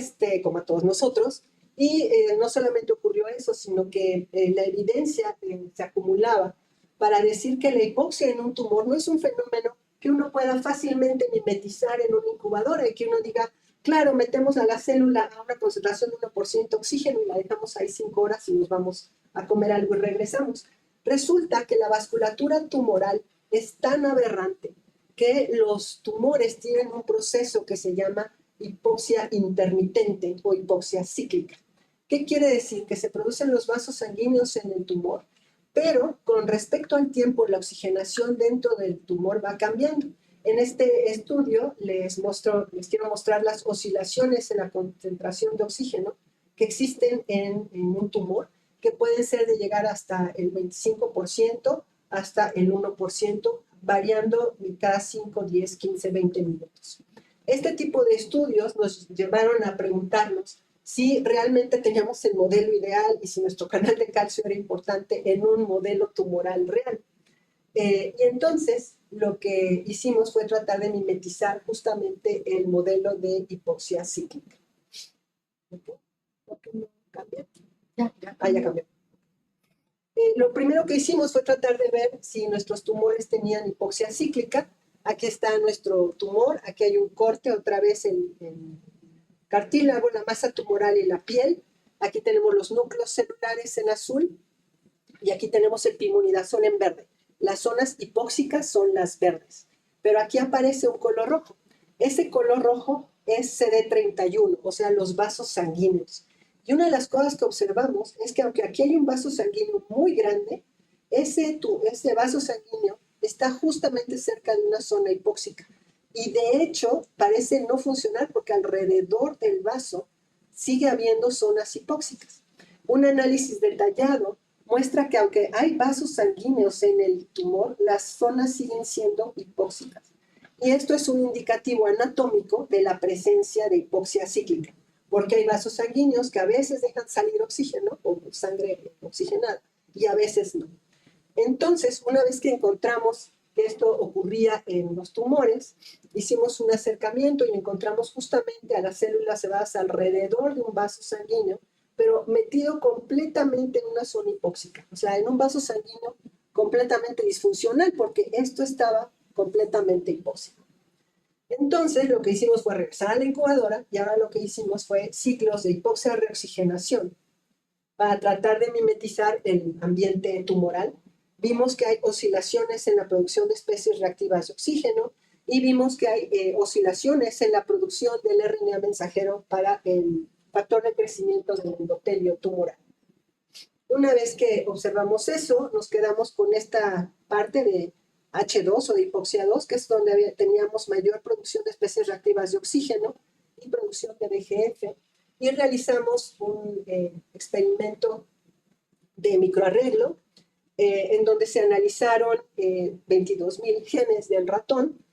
como a todos nosotros, y no solamente ocurrió eso, sino que la evidencia se acumulaba para decir que la hipoxia en un tumor no es un fenómeno que uno pueda fácilmente mimetizar en una incubadora y que uno diga, claro, metemos a la célula a una concentración de 1% oxígeno y la dejamos ahí 5 horas y nos vamos a comer algo y regresamos. Resulta que la vasculatura tumoral es tan aberrante que los tumores tienen un proceso que se llama hipoxia intermitente o hipoxia cíclica. ¿Qué quiere decir? Que se producen los vasos sanguíneos en el tumor, pero con respecto al tiempo la oxigenación dentro del tumor va cambiando. En este estudio les quiero mostrar las oscilaciones en la concentración de oxígeno que existen en un tumor, que pueden ser de llegar hasta el 25%, hasta el 1%, variando cada 5, 10, 15, 20 minutos. Este tipo de estudios nos llevaron a preguntarnos si realmente teníamos el modelo ideal y si nuestro canal de calcio era importante en un modelo tumoral real. Y entonces lo que hicimos fue tratar de mimetizar justamente el modelo de hipoxia cíclica. ¿Por qué no cambia? Ya cambió. Lo primero que hicimos fue tratar de ver si nuestros tumores tenían hipoxia cíclica. Aquí está nuestro tumor, aquí hay un corte, otra vez el cartílago, la masa tumoral y la piel. Aquí tenemos los núcleos celulares en azul y aquí tenemos el pimunidazol en verde. Las zonas hipóxicas son las verdes, pero aquí aparece un color rojo. Ese color rojo es CD31, o sea, los vasos sanguíneos. Y una de las cosas que observamos es que aunque aquí hay un vaso sanguíneo muy grande, ese vaso sanguíneo está justamente cerca de una zona hipóxica. Y de hecho parece no funcionar porque alrededor del vaso sigue habiendo zonas hipóxicas. Un análisis detallado muestra que aunque hay vasos sanguíneos en el tumor, las zonas siguen siendo hipóxicas. Y esto es un indicativo anatómico de la presencia de hipoxia cíclica, porque hay vasos sanguíneos que a veces dejan salir oxígeno o sangre oxigenada y a veces no. Entonces, una vez que encontramos que esto ocurría en los tumores, hicimos un acercamiento y encontramos justamente a las células cebadas alrededor de un vaso sanguíneo, pero metido completamente en una zona hipóxica, o sea, en un vaso sanguíneo completamente disfuncional, porque esto estaba completamente hipóxico. Entonces, lo que hicimos fue regresar a la incubadora y ahora lo que hicimos fue ciclos de hipoxia-reoxigenación para tratar de mimetizar el ambiente tumoral. Vimos que hay oscilaciones en la producción de especies reactivas de oxígeno y vimos que hay oscilaciones en la producción del RNA mensajero para el factor de crecimiento del endotelio tumoral. Una vez que observamos eso, nos quedamos con esta parte de H2 o de hipoxia 2, que es donde teníamos mayor producción de especies reactivas de oxígeno y producción de VEGF, y realizamos un experimento de microarreglo en donde se analizaron 22,000 genes del ratón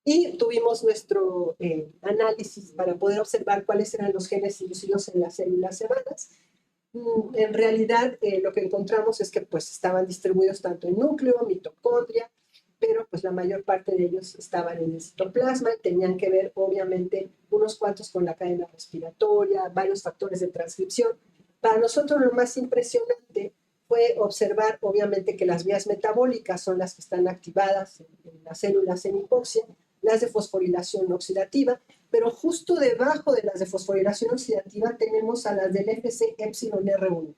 y tuvimos nuestro análisis para poder observar cuáles eran los genes inducidos en las células cebadas. En realidad, lo que encontramos es que pues, estaban distribuidos tanto en núcleo, mitocondria, pero pues la mayor parte de ellos estaban en el citoplasma y tenían que ver, obviamente, unos cuantos con la cadena respiratoria, varios factores de transcripción. Para nosotros lo más impresionante fue observar, obviamente, que las vías metabólicas son las que están activadas en las células en hipoxia, las de fosforilación oxidativa, pero justo debajo de las de fosforilación oxidativa tenemos a las del FC epsilon R1.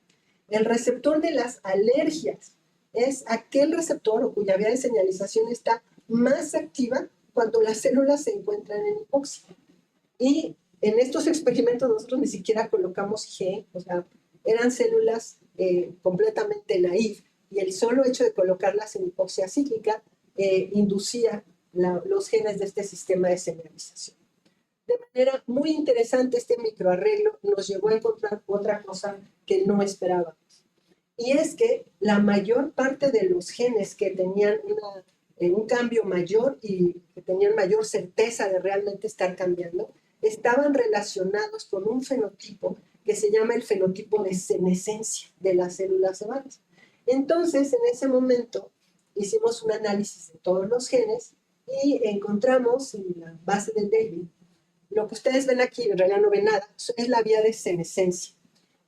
El receptor de las alergias es aquel receptor cuya vía de señalización está más activa cuando las células se encuentran en hipoxia. Y en estos experimentos nosotros ni siquiera colocamos G, o sea, eran células completamente naive, y el solo hecho de colocarlas en hipoxia cíclica inducía los genes de este sistema de señalización. De manera muy interesante, este microarreglo nos llevó a encontrar otra cosa que no esperábamos. Y es que la mayor parte de los genes que tenían un cambio mayor y que tenían mayor certeza de realmente estar cambiando, estaban relacionados con un fenotipo que se llama el fenotipo de senescencia de las células cebadas. Entonces, en ese momento, hicimos un análisis de todos los genes y encontramos en la base de David, lo que ustedes ven aquí, en realidad no ven nada, es la vía de senescencia.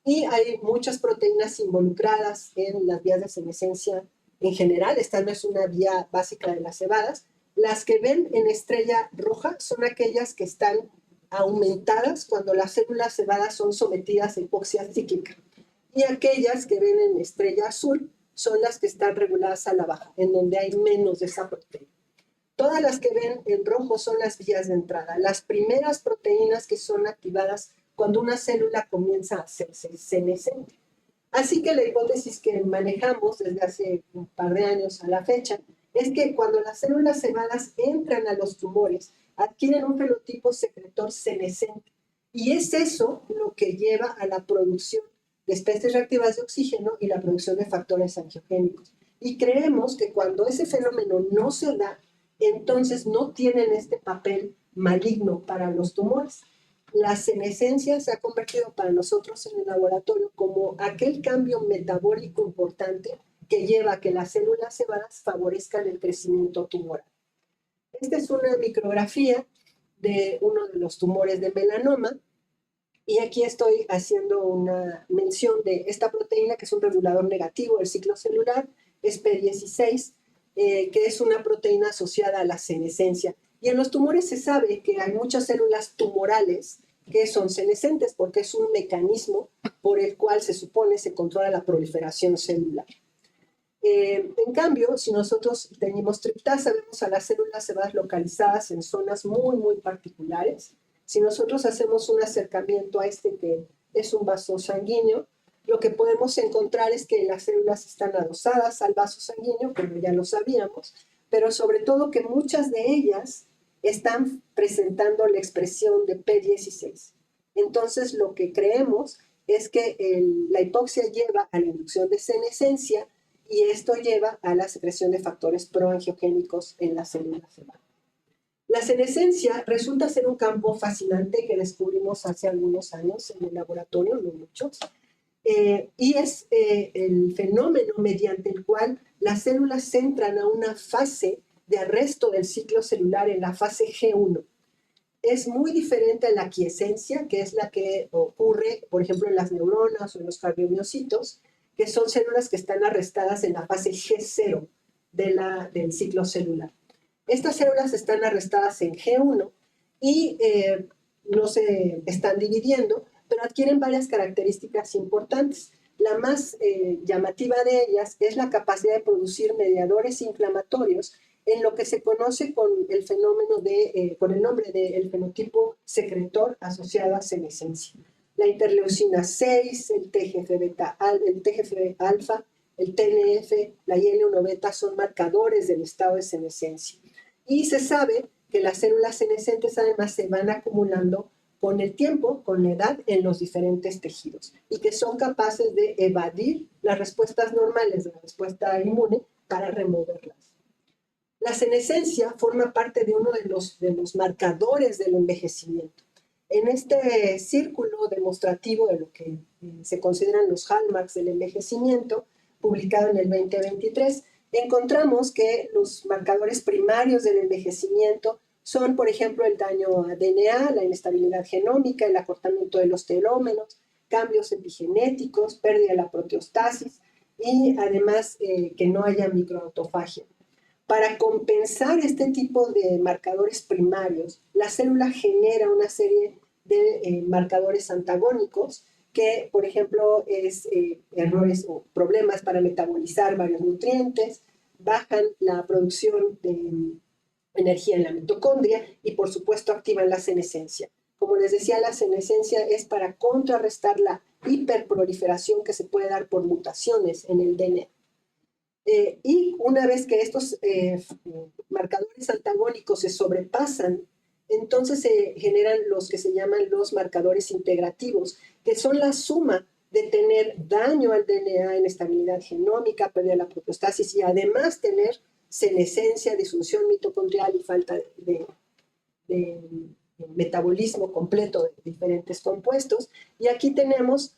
Y hay muchas proteínas involucradas en las vías de senescencia en general. Esta no es una vía básica de las cebadas. Las que ven en estrella roja son aquellas que están aumentadas cuando las células cebadas son sometidas a hipoxia cíclica. Y aquellas que ven en estrella azul son las que están reguladas a la baja, en donde hay menos de esa proteína. Todas las que ven en rojo son las vías de entrada, las primeras proteínas que son activadas cuando una célula comienza a hacerse senescente. Así que la hipótesis que manejamos desde hace un par de años a la fecha es que cuando las células cebadas entran a los tumores, adquieren un fenotipo secretor senescente. Y es eso lo que lleva a la producción de especies reactivas de oxígeno y la producción de factores angiogénicos. Y creemos que cuando ese fenómeno no se da, entonces no tienen este papel maligno para los tumores. La senescencia se ha convertido para nosotros en el laboratorio como aquel cambio metabólico importante que lleva a que las células cebadas favorezcan el crecimiento tumoral. Esta es una micrografía de uno de los tumores de melanoma, y aquí estoy haciendo una mención de esta proteína que es un regulador negativo del ciclo celular, es P16, que es una proteína asociada a la senescencia. Y en los tumores se sabe que hay muchas células tumorales que son senescentes porque es un mecanismo por el cual se supone se controla la proliferación celular. En cambio, si nosotros tenemos triptasa, vemos a las células cebadas localizadas en zonas muy, muy particulares. Si nosotros hacemos un acercamiento a este que es un vaso sanguíneo, lo que podemos encontrar es que las células están adosadas al vaso sanguíneo, como ya lo sabíamos, pero sobre todo que muchas de ellas están presentando la expresión de P16. Entonces, lo que creemos es que la hipoxia lleva a la inducción de senescencia y esto lleva a la secreción de factores proangiogénicos en las células cebadas. La senescencia resulta ser un campo fascinante que descubrimos hace algunos años en el laboratorio, no muchos, y es el fenómeno mediante el cual las células entran a una fase de arresto del ciclo celular en la fase G1. Es muy diferente a la quiescencia, que es la que ocurre, por ejemplo, en las neuronas o en los cardiomiocitos, que son células que están arrestadas en la fase G0 del ciclo celular. Estas células están arrestadas en G1 y no se están dividiendo, pero adquieren varias características importantes. La más llamativa de ellas es la capacidad de producir mediadores inflamatorios en lo que se conoce con el fenómeno con el nombre del fenotipo secretor asociado a senescencia. La interleucina 6, el TGF-alfa, el TNF, la IL-1 beta son marcadores del estado de senescencia. Y se sabe que las células senescentes además se van acumulando con el tiempo, con la edad, en los diferentes tejidos y que son capaces de evadir las respuestas normales de la respuesta inmune para removerlas. La senescencia forma parte de uno de los marcadores del envejecimiento. En este círculo estudio demostrativo de lo que se consideran los hallmarks del envejecimiento, publicado en el 2023, encontramos que los marcadores primarios del envejecimiento son, por ejemplo, el daño a DNA, la inestabilidad genómica, el acortamiento de los telómeros, cambios epigenéticos, pérdida de la proteostasis y además que no haya microautofagia. Para compensar este tipo de marcadores primarios, la célula genera una serie de marcadores antagónicos que, por ejemplo, es errores o problemas para metabolizar varios nutrientes, bajan la producción de energía en la mitocondria y, por supuesto, activan la senescencia. Como les decía, la senescencia es para contrarrestar la hiperproliferación que se puede dar por mutaciones en el DNA. Y una vez que estos marcadores antagónicos se sobrepasan, entonces se generan los que se llaman los marcadores integrativos, que son la suma de tener daño al DNA, inestabilidad genómica, pérdida de la proteostasis y además tener senescencia, disfunción mitocondrial y falta de metabolismo completo de diferentes compuestos. Y aquí tenemos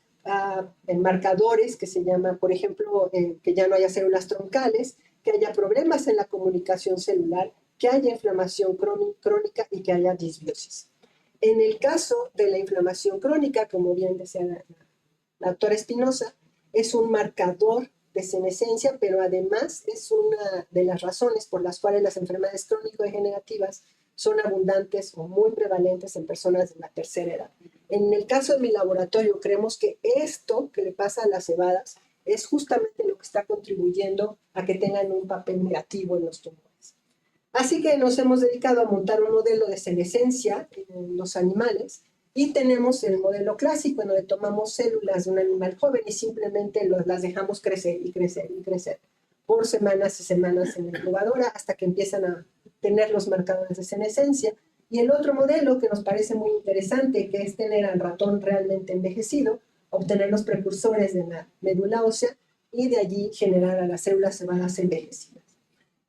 marcadores que se llaman, por ejemplo, que ya no haya células troncales, que haya problemas en la comunicación celular, que haya inflamación crónica y que haya disbiosis. En el caso de la inflamación crónica, como bien decía la doctora Espinosa, es un marcador de senescencia, pero además es una de las razones por las cuales las enfermedades crónico-degenerativas son abundantes o muy prevalentes en personas de la tercera edad. En el caso de mi laboratorio, creemos que esto que le pasa a las cebadas es justamente lo que está contribuyendo a que tengan un papel negativo en los tumores. Así que nos hemos dedicado a montar un modelo de senescencia en los animales y tenemos el modelo clásico en donde tomamos células de un animal joven y simplemente las dejamos crecer y crecer y crecer por semanas y semanas en la incubadora hasta que empiezan a tener los marcadores de senescencia. Y el otro modelo que nos parece muy interesante, que es tener al ratón realmente envejecido, obtener los precursores de la médula ósea y de allí generar a las células cebadas envejecidas.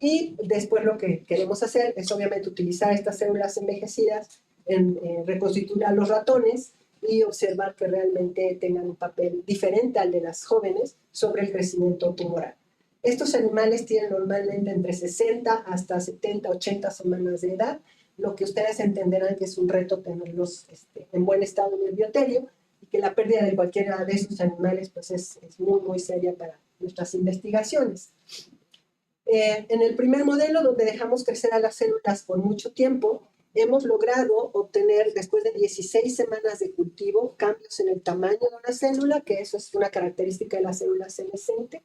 Y después lo que queremos hacer es obviamente utilizar estas células envejecidas en reconstituir a los ratones y observar que realmente tengan un papel diferente al de las jóvenes sobre el crecimiento tumoral. Estos animales tienen normalmente entre 60 hasta 70, 80 semanas de edad, lo que ustedes entenderán que es un reto tenerlos en buen estado en el bioterio y que la pérdida de cualquiera de estos animales pues es muy, muy seria para nuestras investigaciones. En el primer modelo, donde dejamos crecer a las células por mucho tiempo, hemos logrado obtener, después de 16 semanas de cultivo, cambios en el tamaño de una célula, que eso es una característica de la célula senescente.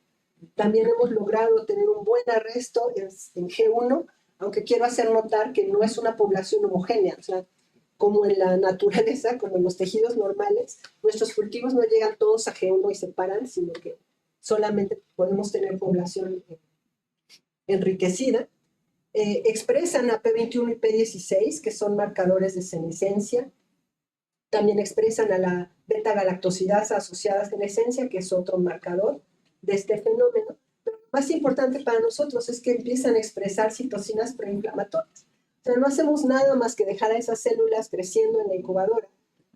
También hemos logrado tener un buen arresto en G1, aunque quiero hacer notar que no es una población homogénea, o sea, como en la naturaleza, como en los tejidos normales, nuestros cultivos no llegan todos a G1 y se paran, sino que solamente podemos tener población enriquecida. Expresan a P21 y P16, que son marcadores de senescencia. También expresan a la beta-galactosidasa asociada a senescencia, que es otro marcador de este fenómeno. Pero lo más importante para nosotros es que empiezan a expresar citocinas proinflamatorias. O sea, no hacemos nada más que dejar a esas células creciendo en la incubadora.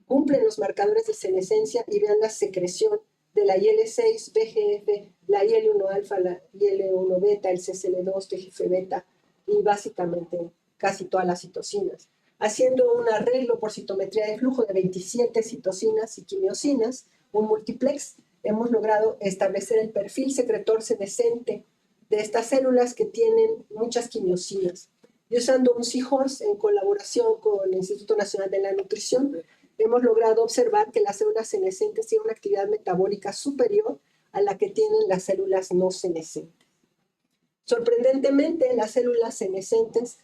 Cumplen los marcadores de senescencia y vean la secreción de la IL-6, VEGF, la IL-1-alfa, la IL-1-beta, el CCL2, TGF-beta y básicamente casi todas las citocinas, haciendo un arreglo por citometría de flujo de 27 citocinas y quimiosinas, un multiplex. Hemos logrado establecer el perfil secretor senescente de estas células que tienen muchas quimiosinas. Y usando un Seahorse en colaboración con el Instituto Nacional de la Nutrición, hemos logrado observar que las células senescentes tienen una actividad metabólica superior a la que tienen las células no senescentes. Sorprendentemente, las células senescentes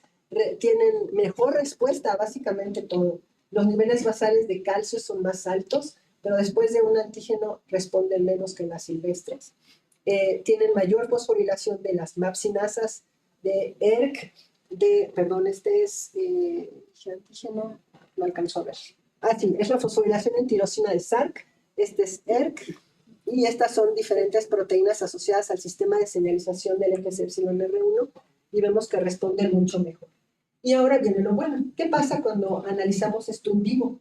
tienen mejor respuesta a básicamente todo. Los niveles basales de calcio son más altos, pero después de un antígeno responden menos que las silvestres. Tienen mayor fosforilación de las MAP-sinasas, de ERK, este es antígeno, no alcanzó a ver. Sí, es la fosforilación en tirosina de SARC, este es ERK, y estas son diferentes proteínas asociadas al sistema de señalización del FCY-R1 y vemos que responden mucho mejor. Y ahora viene lo bueno. ¿Qué pasa cuando analizamos esto en vivo?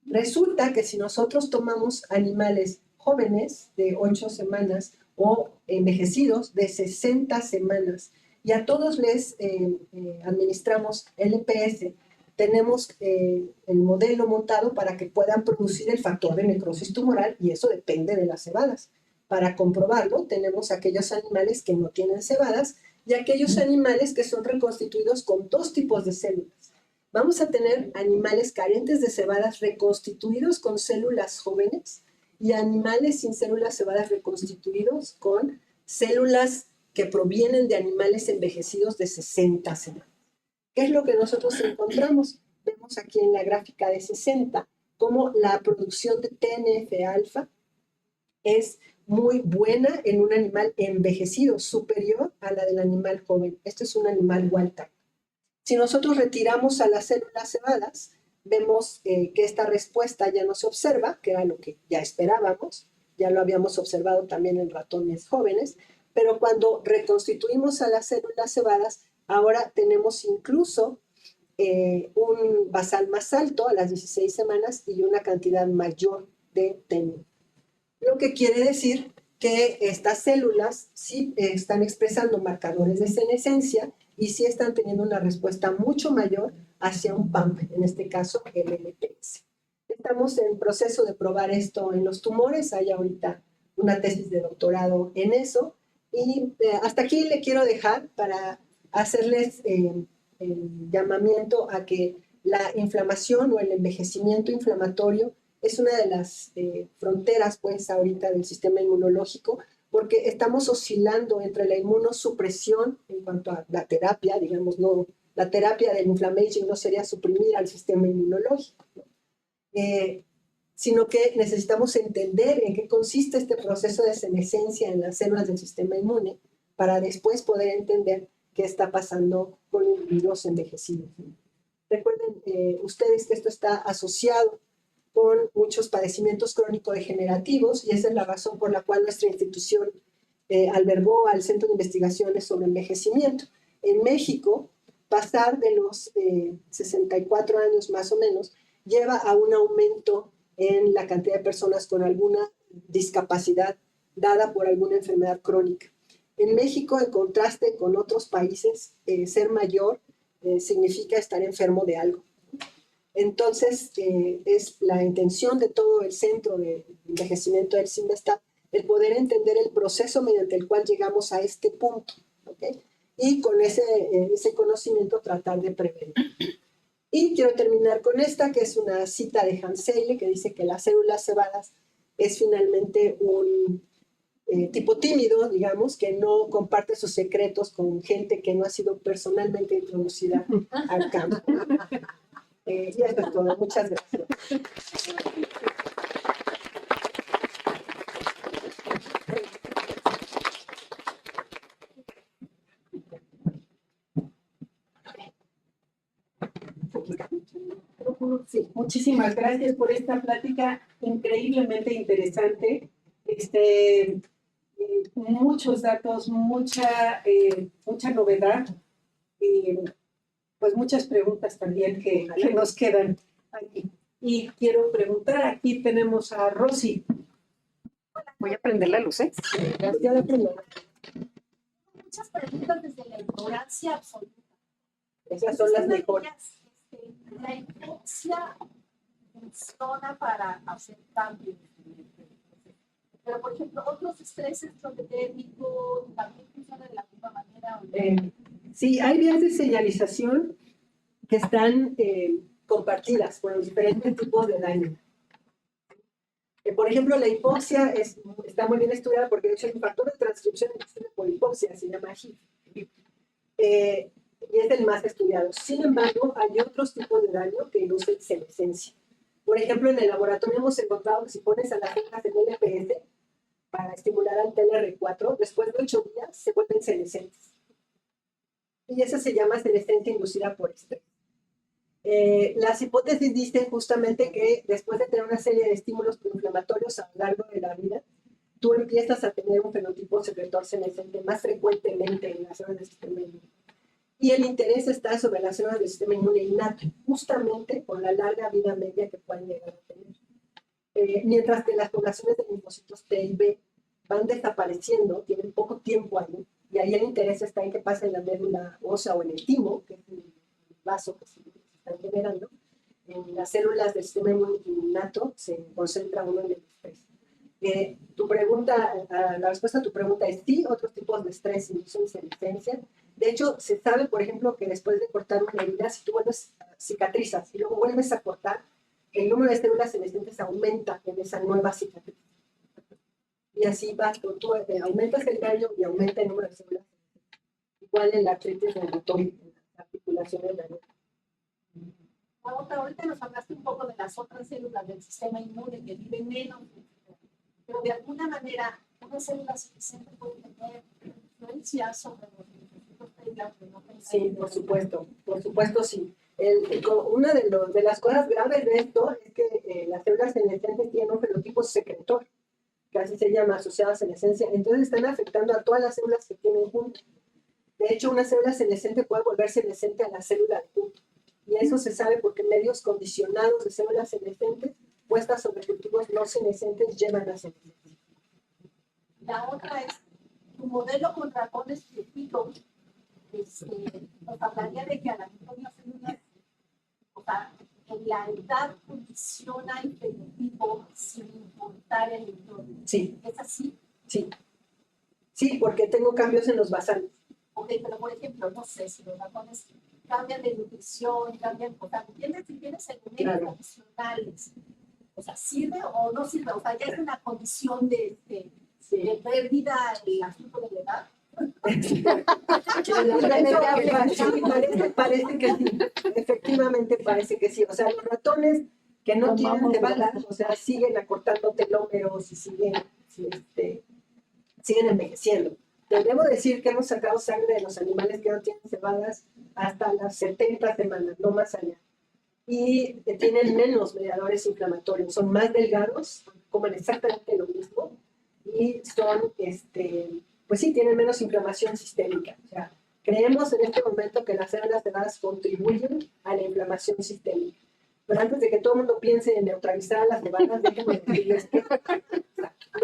Resulta que si nosotros tomamos animales jóvenes de 8 semanas o envejecidos de 60 semanas y a todos les administramos LPS, tenemos el modelo montado para que puedan producir el factor de necrosis tumoral y eso depende de las cebadas. Para comprobarlo, tenemos aquellos animales que no tienen cebadas y aquellos animales que son reconstituidos con dos tipos de células. Vamos a tener animales carentes de cebadas reconstituidos con células jóvenes y animales sin células cebadas reconstituidos con células que provienen de animales envejecidos de 60 semanas. ¿Qué es lo que nosotros encontramos? Vemos aquí en la gráfica de 60 cómo la producción de TNF-alfa es muy buena en un animal envejecido, superior a la del animal joven. Este es un animal wild type. Si nosotros retiramos a las células cebadas, vemos que esta respuesta ya no se observa, que era lo que ya esperábamos, ya lo habíamos observado también en ratones jóvenes, pero cuando reconstituimos a las células cebadas, ahora tenemos incluso un basal más alto a las 16 semanas y una cantidad mayor de TNF. Lo que quiere decir que estas células sí están expresando marcadores de senescencia y sí están teniendo una respuesta mucho mayor hacia un PAMP, en este caso el LPS. Estamos en proceso de probar esto en los tumores, hay ahorita una tesis de doctorado en eso, y hasta aquí le quiero dejar para hacerles el llamamiento a que la inflamación o el envejecimiento inflamatorio es una de las fronteras, pues, ahorita del sistema inmunológico, porque estamos oscilando entre la inmunosupresión en cuanto a la terapia, digamos, no, la terapia del inflammation no sería suprimir al sistema inmunológico, ¿no? Sino que necesitamos entender en qué consiste este proceso de senescencia en las células del sistema inmune para después poder entender qué está pasando con individuos envejecidos. Recuerden ustedes que esto está asociado con muchos padecimientos crónico-degenerativos y esa es la razón por la cual nuestra institución albergó al Centro de Investigaciones sobre Envejecimiento. En México, pasar de los 64 años más o menos lleva a un aumento en la cantidad de personas con alguna discapacidad dada por alguna enfermedad crónica. En México, en contraste con otros países, ser mayor significa estar enfermo de algo. Entonces, es la intención de todo el Centro de Envejecimiento del CINVESTAP el poder entender el proceso mediante el cual llegamos a este punto, ¿okay? Y con ese conocimiento tratar de prevenir. Y quiero terminar con esta, que es una cita de Hans Selye, que dice que las células cebadas es finalmente un tipo tímido, digamos, que no comparte sus secretos con gente que no ha sido personalmente introducida al campo. Y esto es todo. Muchas gracias. Sí, muchísimas gracias por esta plática increíblemente interesante. Muchos datos, mucha novedad y pues muchas preguntas también que nos quedan aquí. Y quiero preguntar, aquí tenemos a Rosy. Voy a prender la luz, ¿eh? Gracias de primera. Muchas preguntas desde la ignorancia absoluta. Esas son las mejores. La hipoxia funciona para hacer cambios. Pero, por ejemplo, otros estreses térmicos también funcionan de la misma manera. Sí, hay vías de señalización que están compartidas por los diferentes tipos de daño. Por ejemplo, la hipoxia está muy bien estudiada porque de hecho hay un factor de transcripción por hipoxia, se llama HIF. Y es el más estudiado. Sin embargo, hay otros tipos de daño que inducen senescencia. Por ejemplo, en el laboratorio hemos encontrado que si pones a las células en LPS para estimular al TLR4, después de 8 días se vuelven senescentes. Y esa se llama senescencia inducida por estrés. Las hipótesis dicen justamente que después de tener una serie de estímulos proinflamatorios a lo largo de la vida, tú empiezas a tener un fenotipo secretor senescente más frecuentemente en las zonas del sistema inmune. Y el interés está sobre las células del sistema inmune innato, justamente por la larga vida media que pueden llegar a tener. Mientras que las poblaciones de linfocitos T y B van desapareciendo, tienen poco tiempo ahí, y ahí el interés está en que pasa en la médula ósea o en el timo, que es el vaso que se está generando. En las células del sistema innato se concentra uno en el estrés. Tu pregunta, la respuesta a tu pregunta es sí, otros tipos de estrés inducen senescencia. De hecho, se sabe, por ejemplo, que después de cortar una herida, si tú vuelves, cicatrizas y luego vuelves a cortar, el número de células senescentes aumenta en esa nueva cicatriz. Y así vas, tú aumentas el daño y aumenta el número de células. Igual en la artritis reumatoide, en la articulación de la herida. Ahorita nos hablaste un poco de las otras células del sistema inmune que viven menos, pero de alguna manera una célula senescente puede tener influencia sobre los linfocitos T, aunque no tenga. Sí, por supuesto sí. Una de las cosas graves de esto es que las células senescentes tienen un fenotipo secretor, que así se llama, asociado a senescencia. Entonces están afectando a todas las células que tienen juntas. De hecho, una célula senescente puede volver senescente a la célula de punto. Y eso se sabe porque medios condicionados de células senescentes puestas sobre cultivos no senescentes llevan a senescencia. La otra es, tu modelo con ratones viejitos, nos hablaría de que a la misma célula, o sea, en la edad condiciona el fenotipo sin importar el entorno. Sí. ¿Es así? Sí. Sí, porque tengo cambios en los basales. Ok, pero por ejemplo, no sé si los ratones cambian de nutrición, cambian, o sea, si tienes elementos adicionales, o sea, ¿sirve o no sirve? O sea, ya es una condición de pérdida el asunto de la edad. Parece que sí, efectivamente parece que sí. O sea, los ratones que no tienen cebadas, o sea, siguen acortando telómeros y siguen envejeciendo. Te debo decir que hemos sacado sangre de los animales que no tienen cebadas hasta las 70 semanas, no más allá. Y tienen menos mediadores inflamatorios, son más delgados, comen exactamente lo mismo y son, pues sí, tienen menos inflamación sistémica. O sea, creemos en este momento que las células cebadas contribuyen a la inflamación sistémica. Pero antes de que todo el mundo piense en neutralizar las cebadas, déjenme decirles que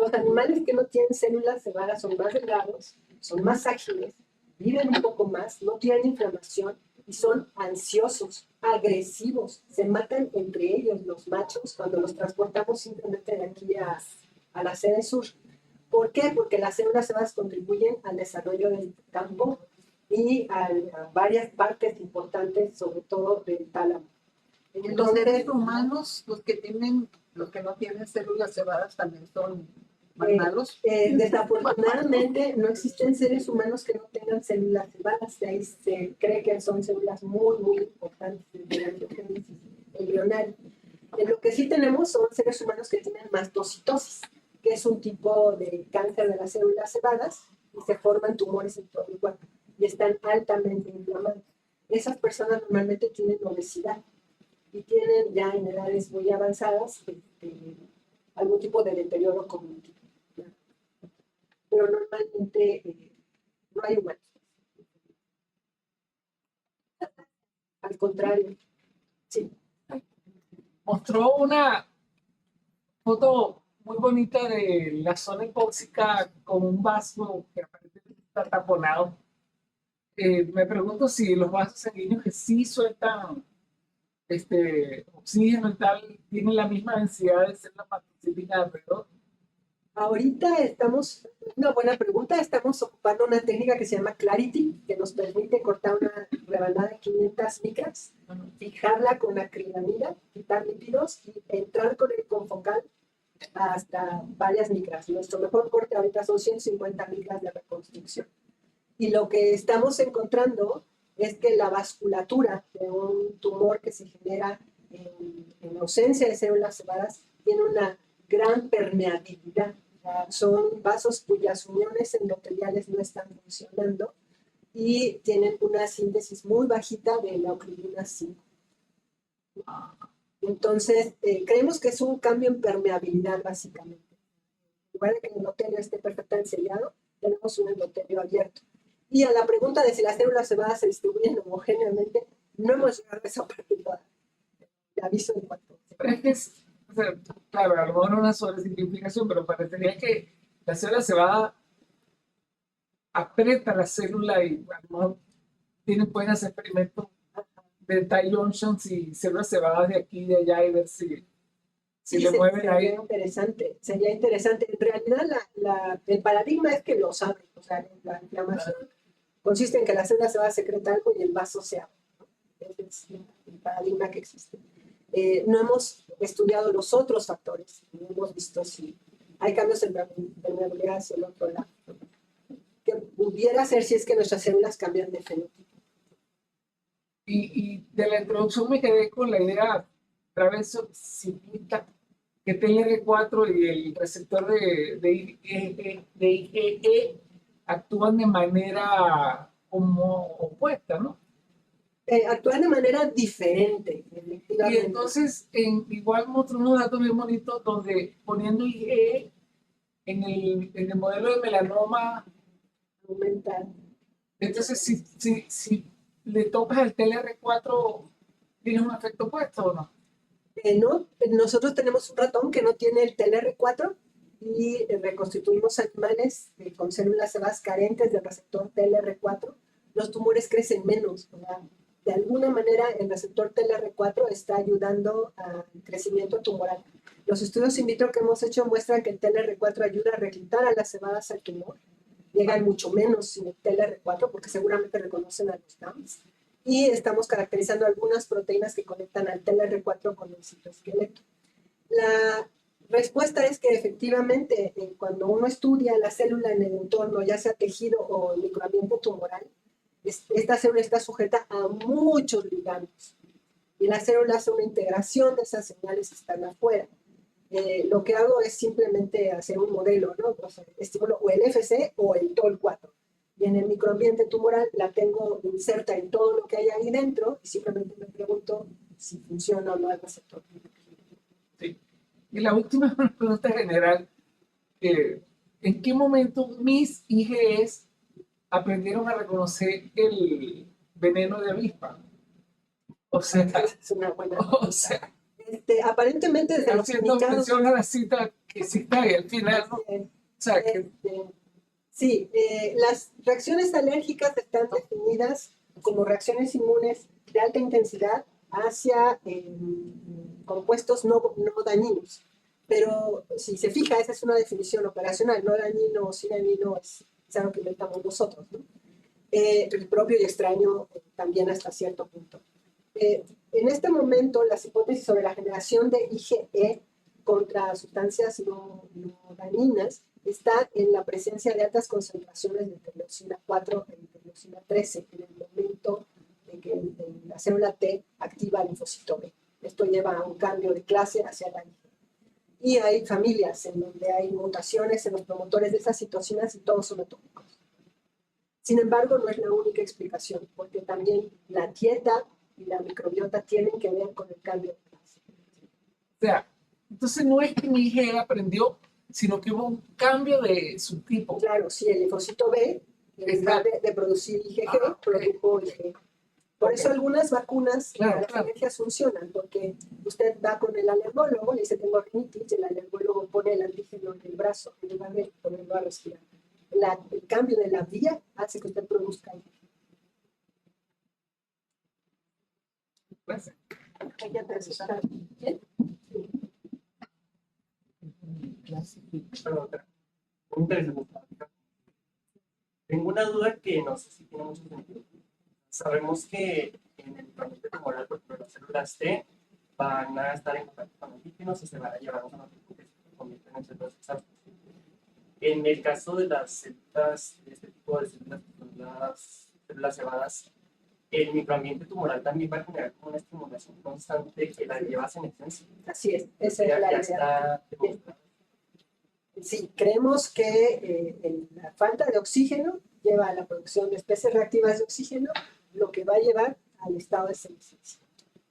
los animales que no tienen células cebadas son más delgados, son más ágiles, viven un poco más, no tienen inflamación y son ansiosos, agresivos, se matan entre ellos los machos cuando los transportamos simplemente de aquí a la sede sur. ¿Por qué? Porque las células cebadas contribuyen al desarrollo del campo y a varias partes importantes, sobre todo del tálamo. Los seres humanos, los que no tienen células cebadas, también son más malos. Desafortunadamente no existen seres humanos que no tengan células cebadas, de ahí se cree que son células muy, muy importantes de la biogénesis embrionaria. Lo que sí tenemos son seres humanos que tienen mastocitosis, que es un tipo de cáncer de las células cebadas y se forman tumores en todo el cuerpo y están altamente inflamados. Esas personas normalmente tienen obesidad y tienen ya en edades muy avanzadas algún tipo de deterioro cognitivo. Pero normalmente no hay humanos. Al contrario, sí. Mostró una foto muy bonita de la zona hipóxica con un vaso que aparentemente está taponado. Me pregunto si los vasos sanguíneos que sí sueltan oxígeno y tal tienen la misma densidad de células macrocíticas alrededor. Ahorita una buena pregunta, estamos ocupando una técnica que se llama Clarity, que nos permite cortar una rebanada de 500 micras, fijarla con acrilamida, quitar lípidos y entrar con el confocal hasta varias micras. Nuestro mejor corte ahorita son 150 micras de reconstrucción. Y lo que estamos encontrando es que la vasculatura de un tumor que se genera en ausencia de células cebadas tiene una gran permeabilidad. Son vasos cuyas uniones endoteliales no están funcionando y tienen una síntesis muy bajita de la oclidina 5. Entonces, creemos que es un cambio en permeabilidad, básicamente. En lugar de que el endotelio esté perfectamente sellado, tenemos un endotelio abierto. Y a la pregunta de si las células cebadas se distribuyen homogéneamente, no hemos llegado a esa parte todavía. Le aviso en cuanto. Pero es que o sea, claro, a lo mejor una sobresimplificación, pero parecería que la célula cebada aprieta la célula y a lo mejor pueden hacer experimentos de tie junctions y células cebadas de aquí y de allá y ver si Sí, le mueven sería ahí. interesante, sería interesante. En realidad, el paradigma es que los abren. O sea, la inflamación consiste en que la célula cebadas secreta algo y el vaso se abre, ¿no? Ese es el paradigma que existe. No hemos estudiado los otros factores, no hemos visto si hay cambios en permeabilidad hacia el otro lado, ¿no? Que pudiera ser si es que nuestras células cambian de fenotipo. Y de la introducción me quedé con la idea, otra vez simplista, que TLR4 y el receptor de IgE actúan de manera como opuesta, ¿no? Actúan de manera diferente, Y efectivamente. entonces, igual mostró unos datos bien bonitos donde poniendo IgE en el modelo de melanoma, Aumenta. entonces si le tocas al TLR4, ¿tienes un efecto opuesto o no? No, nosotros tenemos un ratón que no tiene el TLR4 y reconstituimos animales con células cebadas carentes del receptor TLR4. Los tumores crecen menos. O sea, de alguna manera el receptor TLR4 está ayudando al crecimiento tumoral. Los estudios in vitro que hemos hecho muestran que el TLR4 ayuda a reclutar a las cebadas al tumor. Llegan mucho menos sin el TLR4 porque seguramente reconocen a los DAMs. Y estamos caracterizando algunas proteínas que conectan al TLR4 con el citoesqueleto. La respuesta es que efectivamente cuando uno estudia la célula en el entorno, ya sea tejido o el microambiente tumoral, esta célula está sujeta a muchos ligandos. Y la célula hace una integración de esas señales que están afuera. Lo que hago es simplemente hacer un modelo, ¿no? O sea, estimulo o el FC o el TOL4. Y en el microambiente tumoral la tengo inserta en todo lo que hay ahí dentro y simplemente me pregunto si funciona o no el receptor. Sí. Y la última pregunta general, ¿en qué momento mis IgEs aprendieron a reconocer el veneno de avispa? O sea, Es una buena. o sea, Aparentemente desde los haciendo indicados. mención a la cita que cita ahí al final, ¿no? O sea, que Sí, las reacciones alérgicas están definidas como reacciones inmunes de alta intensidad hacia compuestos no dañinos. Pero si se fija, esa es una definición operacional, no dañino o sin dañino es algo que inventamos nosotros, ¿no? El propio y extraño también hasta cierto punto. En este momento, las hipótesis sobre la generación de IgE contra sustancias no dañinas está en la presencia de altas concentraciones de interleucina 4 e interleucina 13 en el momento en que la célula T activa el linfocito B. Esto lleva a un cambio de clase hacia la IgE. Y hay familias en donde hay mutaciones en los promotores de esas citocinas y todos son atómicos. Sin embargo, no es la única explicación, porque también la dieta y la microbiota tienen que ver con el cambio de clase. o sea, entonces no es que mi IgE aprendió, sino que hubo un cambio de su tipo. Claro, si el linfocito B, en lugar de producir IgG, produjo IgE. Por eso algunas vacunas para las alergias funcionan, porque usted va con el alergólogo, le dice tengo rinitis, y el alergólogo pone el antígeno en el brazo en lugar de ponerlo a respirar. El cambio de la vía hace que usted produzca IgG. Gracias. ¿Bien? Pero otra. Muy interesante. Tengo una duda que no sé si tiene mucho sentido. Sabemos que en el microambiente tumoral, por ejemplo, las células T van a estar en contacto con antígenos y se van a llevar a un fenotipo que se convierten en células exhaustas. En el caso de las células, de este tipo de células, que son las células cebadas, el microambiente tumoral también va a generar como una estimulación constante que la lleva a senescencia. Así es, esa es la Ya idea. está demostrado. Sí, creemos que la falta de oxígeno lleva a la producción de especies reactivas de oxígeno, lo que va a llevar al estado de senescencia.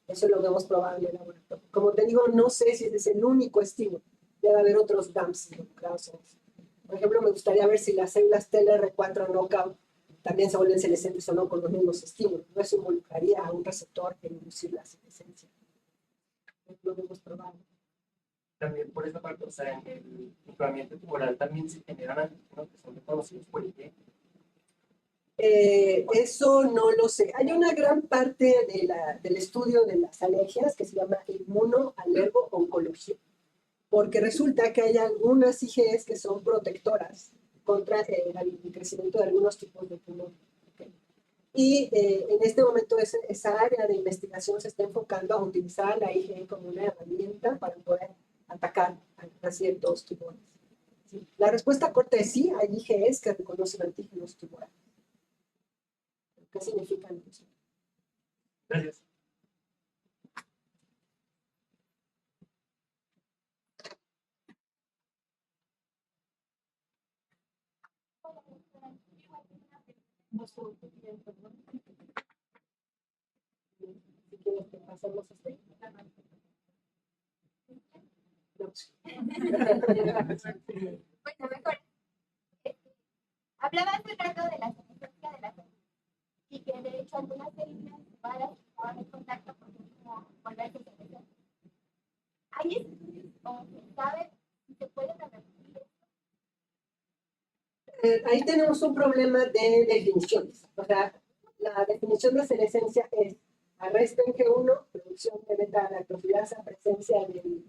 Eso lo hemos probado en el laboratorio. Como te digo, no sé si ese es el único estímulo. Debe haber otros DAMs involucrados en eso. Por ejemplo, me gustaría ver si las células TLR4 knockout también se vuelven senescentes o no con los mismos estímulos. No, eso involucraría a un receptor en inducir la senescencia. Lo hemos probado. También por esa parte, o sea, en el microambiente tumoral también se generan antígenos que son reconocidos por IgE. Eso no lo sé. Hay una gran parte del estudio de las alergias que se llama inmunoalergo-oncología, porque resulta que hay algunas IgEs que son protectoras contra el crecimiento de algunos tipos de tumor. ¿Okay? Y en este momento esa área de investigación se está enfocando a utilizar la IgE como una herramienta para poder atacar a ciertos tumores. ¿Sí? La respuesta corta es sí, hay IgEs que reconocen antígenos tumorales. ¿Qué significa eso? Gracias. Si quieres que pasemos este. No. Bueno, mejor. Hablaba hace rato de la senescencia de la célula y que de hecho algunas células humanas estaban en contacto con la senescencia. ¿Hay estudios o se sabe si se puede revertir? Ahí tenemos un problema de definiciones. O sea, la definición de senescencia es arresto en G1, producción de beta-lactoferasa, presencia del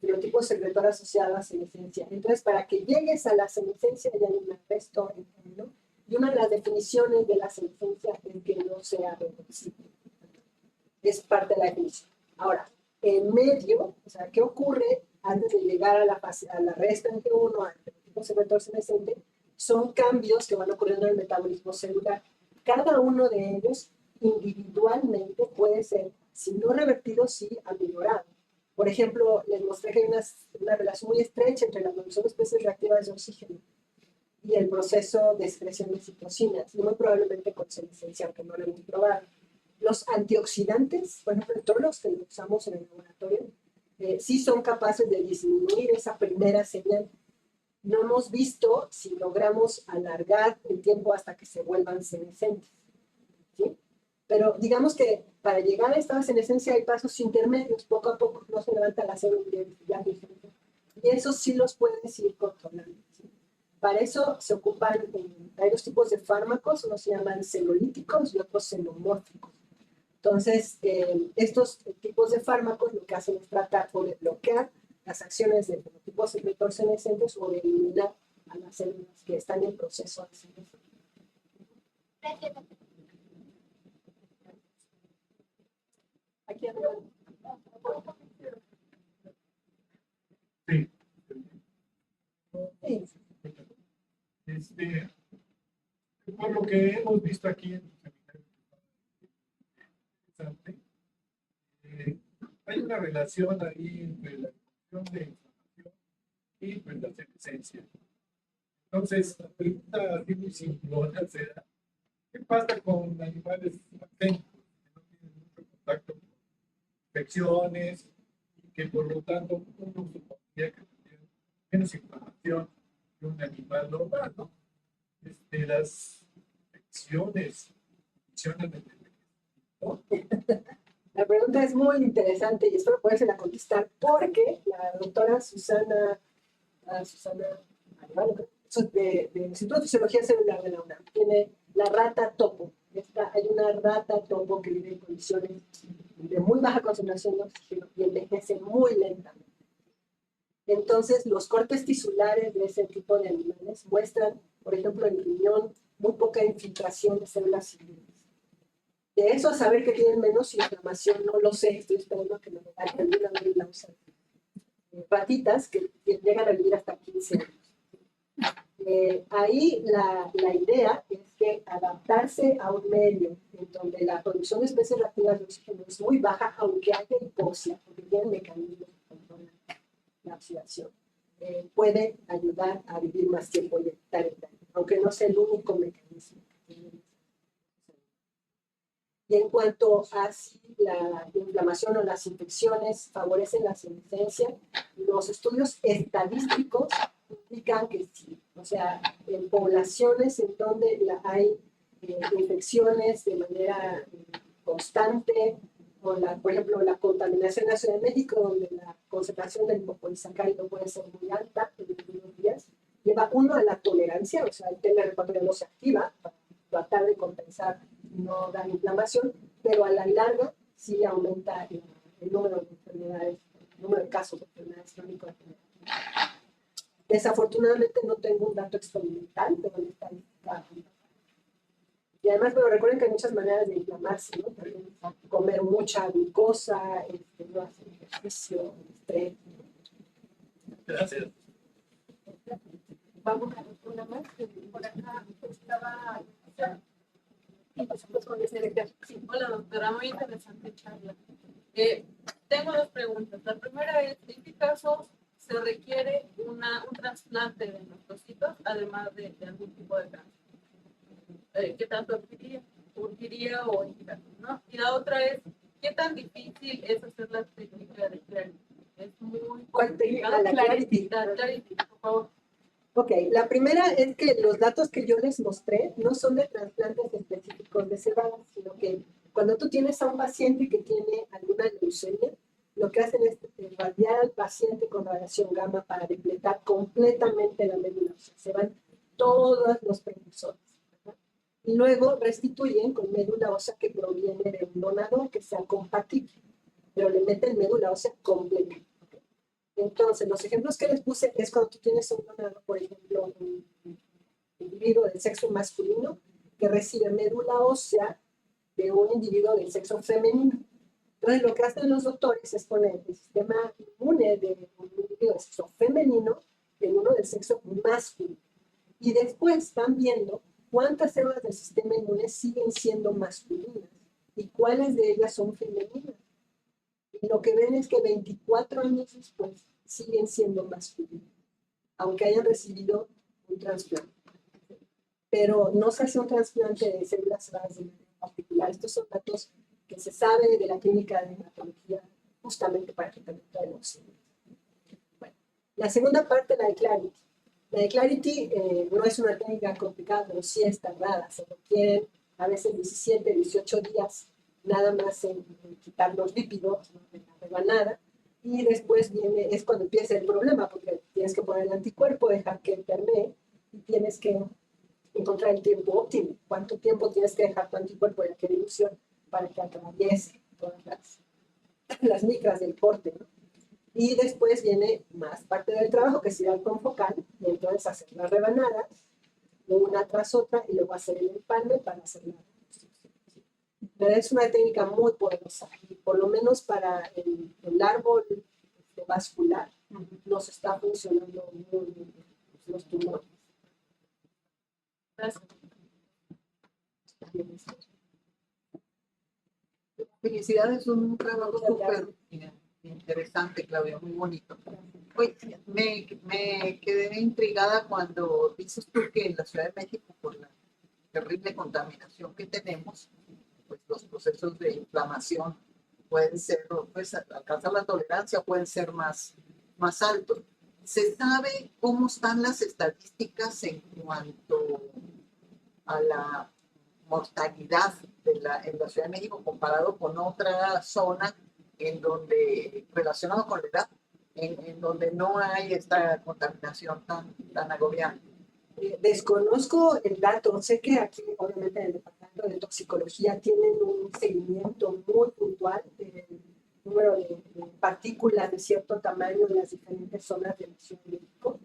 fenotipo secretor asociado a senescencia. Entonces, para que llegues a la senescencia ya hay un arresto en G1, y una de las definiciones de la senescencia es que no sea reversible. Es parte de la definición. Ahora, en medio, o sea, ¿qué ocurre antes de llegar a la fase, al arresto en G1, al fenotipo secretor senescente? Son cambios que van ocurriendo en el metabolismo celular. Cada uno de ellos individualmente puede ser, si no revertido, sí ameliorado. Por ejemplo, les mostré que hay una relación muy estrecha entre la producción de especies reactivas de oxígeno y el proceso de excreción de citocinas, y muy probablemente con senescencia, aunque no lo hemos probado. Los antioxidantes, por ejemplo, todos los que usamos en el laboratorio, sí son capaces de disminuir esa primera señal. No hemos visto si logramos alargar el tiempo hasta que se vuelvan senescentes. ¿Sí? Pero digamos que para llegar a esta senescencia hay pasos intermedios, poco a poco no se levanta la célula y eso sí los puedes ir controlando. ¿Sí? Para eso se ocupan, hay dos tipos de fármacos, unos se llaman celulíticos y otros xenomórficos. Entonces, estos tipos de fármacos lo que hacen es tratar de bloquear las acciones del fenotipo secretor senescentes o de eliminar a las células que están en proceso de senescencia. Aquí adelante. Sí. Por lo que hemos visto aquí en el seminario, hay una relación ahí entre la cuestión de inflamación y pues, la senescencia. Entonces, la pregunta así muy simplona será, ¿qué pasa con animales aténicos que no tienen mucho contacto con infecciones y que por lo tanto uno supondría que tienen menos inflamación que un animal normal, ¿no? Las infecciones funcionan en el La pregunta es muy interesante y espero podérsela contestar porque la doctora Susana Arevalo, del Instituto de Fisiología Celular de la UNAM, tiene la rata topo. Hay una rata topo que vive en condiciones de muy baja concentración de oxígeno y envejece muy lentamente. Entonces, los cortes tisulares de ese tipo de animales muestran, por ejemplo, en el riñón, muy poca infiltración de células civiles. De eso a saber que tienen menos inflamación, no lo sé, estoy esperando que me lo den alguna vez la usan. Ratitas que llegan a vivir hasta 15 años. Ahí la idea es que adaptarse a un medio en donde la producción de especies reactivas de oxígeno es muy baja, aunque haya hipoxia, porque tienen mecanismos que controlan la oxidación, puede ayudar a vivir más tiempo y evitar el daño, aunque no sea el único mecanismo que tiene. Y en cuanto a si la inflamación o las infecciones favorecen la senescencia, los estudios estadísticos indican que sí. O sea, en poblaciones en donde hay infecciones de manera constante, o por ejemplo, la contaminación en la Ciudad de México, donde la concentración del liposacárido puede ser muy alta en algunos días, lleva uno a la tolerancia, o sea, el TLR4 ya no se activa para tratar de compensar y no dar inflamación, pero a la larga sí aumenta el número de enfermedades, el número de casos de enfermedades crónicas. Desafortunadamente no tengo un dato experimental, pero en estadística. Y además, pero recuerden que hay muchas maneras de inflamarse, ¿no? También comer mucha glucosa, no hacer ejercicio, estrés. Gracias. Vamos a ver una más. Por acá estaba. Sí, hola doctora, muy interesante charla. Tengo dos preguntas. La primera es, ¿en qué casos se requiere un trasplante de nuestros además de algún tipo de cáncer? ¿Qué tanto urgiría o indicación, ¿no? Y la otra es, ¿qué tan difícil es hacer la técnica de Clarity? Es muy ¿Cuál técnica? complicado. La Clarity. La Clarity, por favor. Ok, la primera es que los datos que yo les mostré no son de trasplantes específicos de cebada, sino que cuando tú tienes a un paciente que tiene alguna leucemia, lo que hacen es radiar al paciente con radiación gamma para depletar completamente la médula ósea. Se van todos los precursores. ¿Verdad? Y luego restituyen con médula ósea que proviene de un donador que sea compatible, pero le meten médula ósea completa. Entonces, los ejemplos que les puse es cuando tú tienes un donador, por ejemplo, un individuo del sexo masculino que recibe médula ósea de un individuo del sexo femenino. Entonces, lo que hacen los doctores es poner el sistema inmune de un individuo del sexo femenino en uno del sexo masculino. Y después van viendo cuántas células del sistema inmune siguen siendo masculinas y cuáles de ellas son femeninas. Y lo que ven es que 24 años después siguen siendo masculinos, aunque hayan recibido un trasplante. Pero no se hace un trasplante de células cerradas de manera particular. Estos son datos que se sabe de la clínica de hematología justamente para el tratamiento de leucemia. Bueno, la segunda parte, la de Clarity. La de Clarity no es una técnica complicada, pero sí es tardada. Se requieren a veces 17, 18 días nada más en quitar los lípidos, ¿no?, de la rebanada, y después es cuando empieza el problema, porque tienes que poner el anticuerpo, dejar que permee, y tienes que encontrar el tiempo óptimo. ¿Cuánto tiempo tienes que dejar tu anticuerpo de la dilución para que atraviese todas las micras del corte, ¿no? Y después viene más parte del trabajo, que es ir al confocal, y entonces hacer las rebanadas, una tras otra, y luego hacer el empalme para hacer la reconstrucción. Pero es una técnica muy poderosa, y por lo menos para el árbol vascular nos está funcionando muy bien los tumores. Gracias. Felicidades, un trabajo súper interesante, Claudia, muy bonito. Oye, me quedé intrigada cuando dices tú que en la Ciudad de México, por la terrible contaminación que tenemos, pues los procesos de inflamación pueden ser, pues alcanzar la tolerancia, pueden ser más altos. ¿Se sabe cómo están las estadísticas en cuanto a la mortalidad en la Ciudad de México comparado con otra zona en donde, relacionado con la edad, en donde no hay esta contaminación tan agobiante? Desconozco el dato, sé que aquí, obviamente, en el departamento de toxicología tienen un seguimiento muy puntual del número de partículas de cierto tamaño en las diferentes zonas de la Ciudad de México,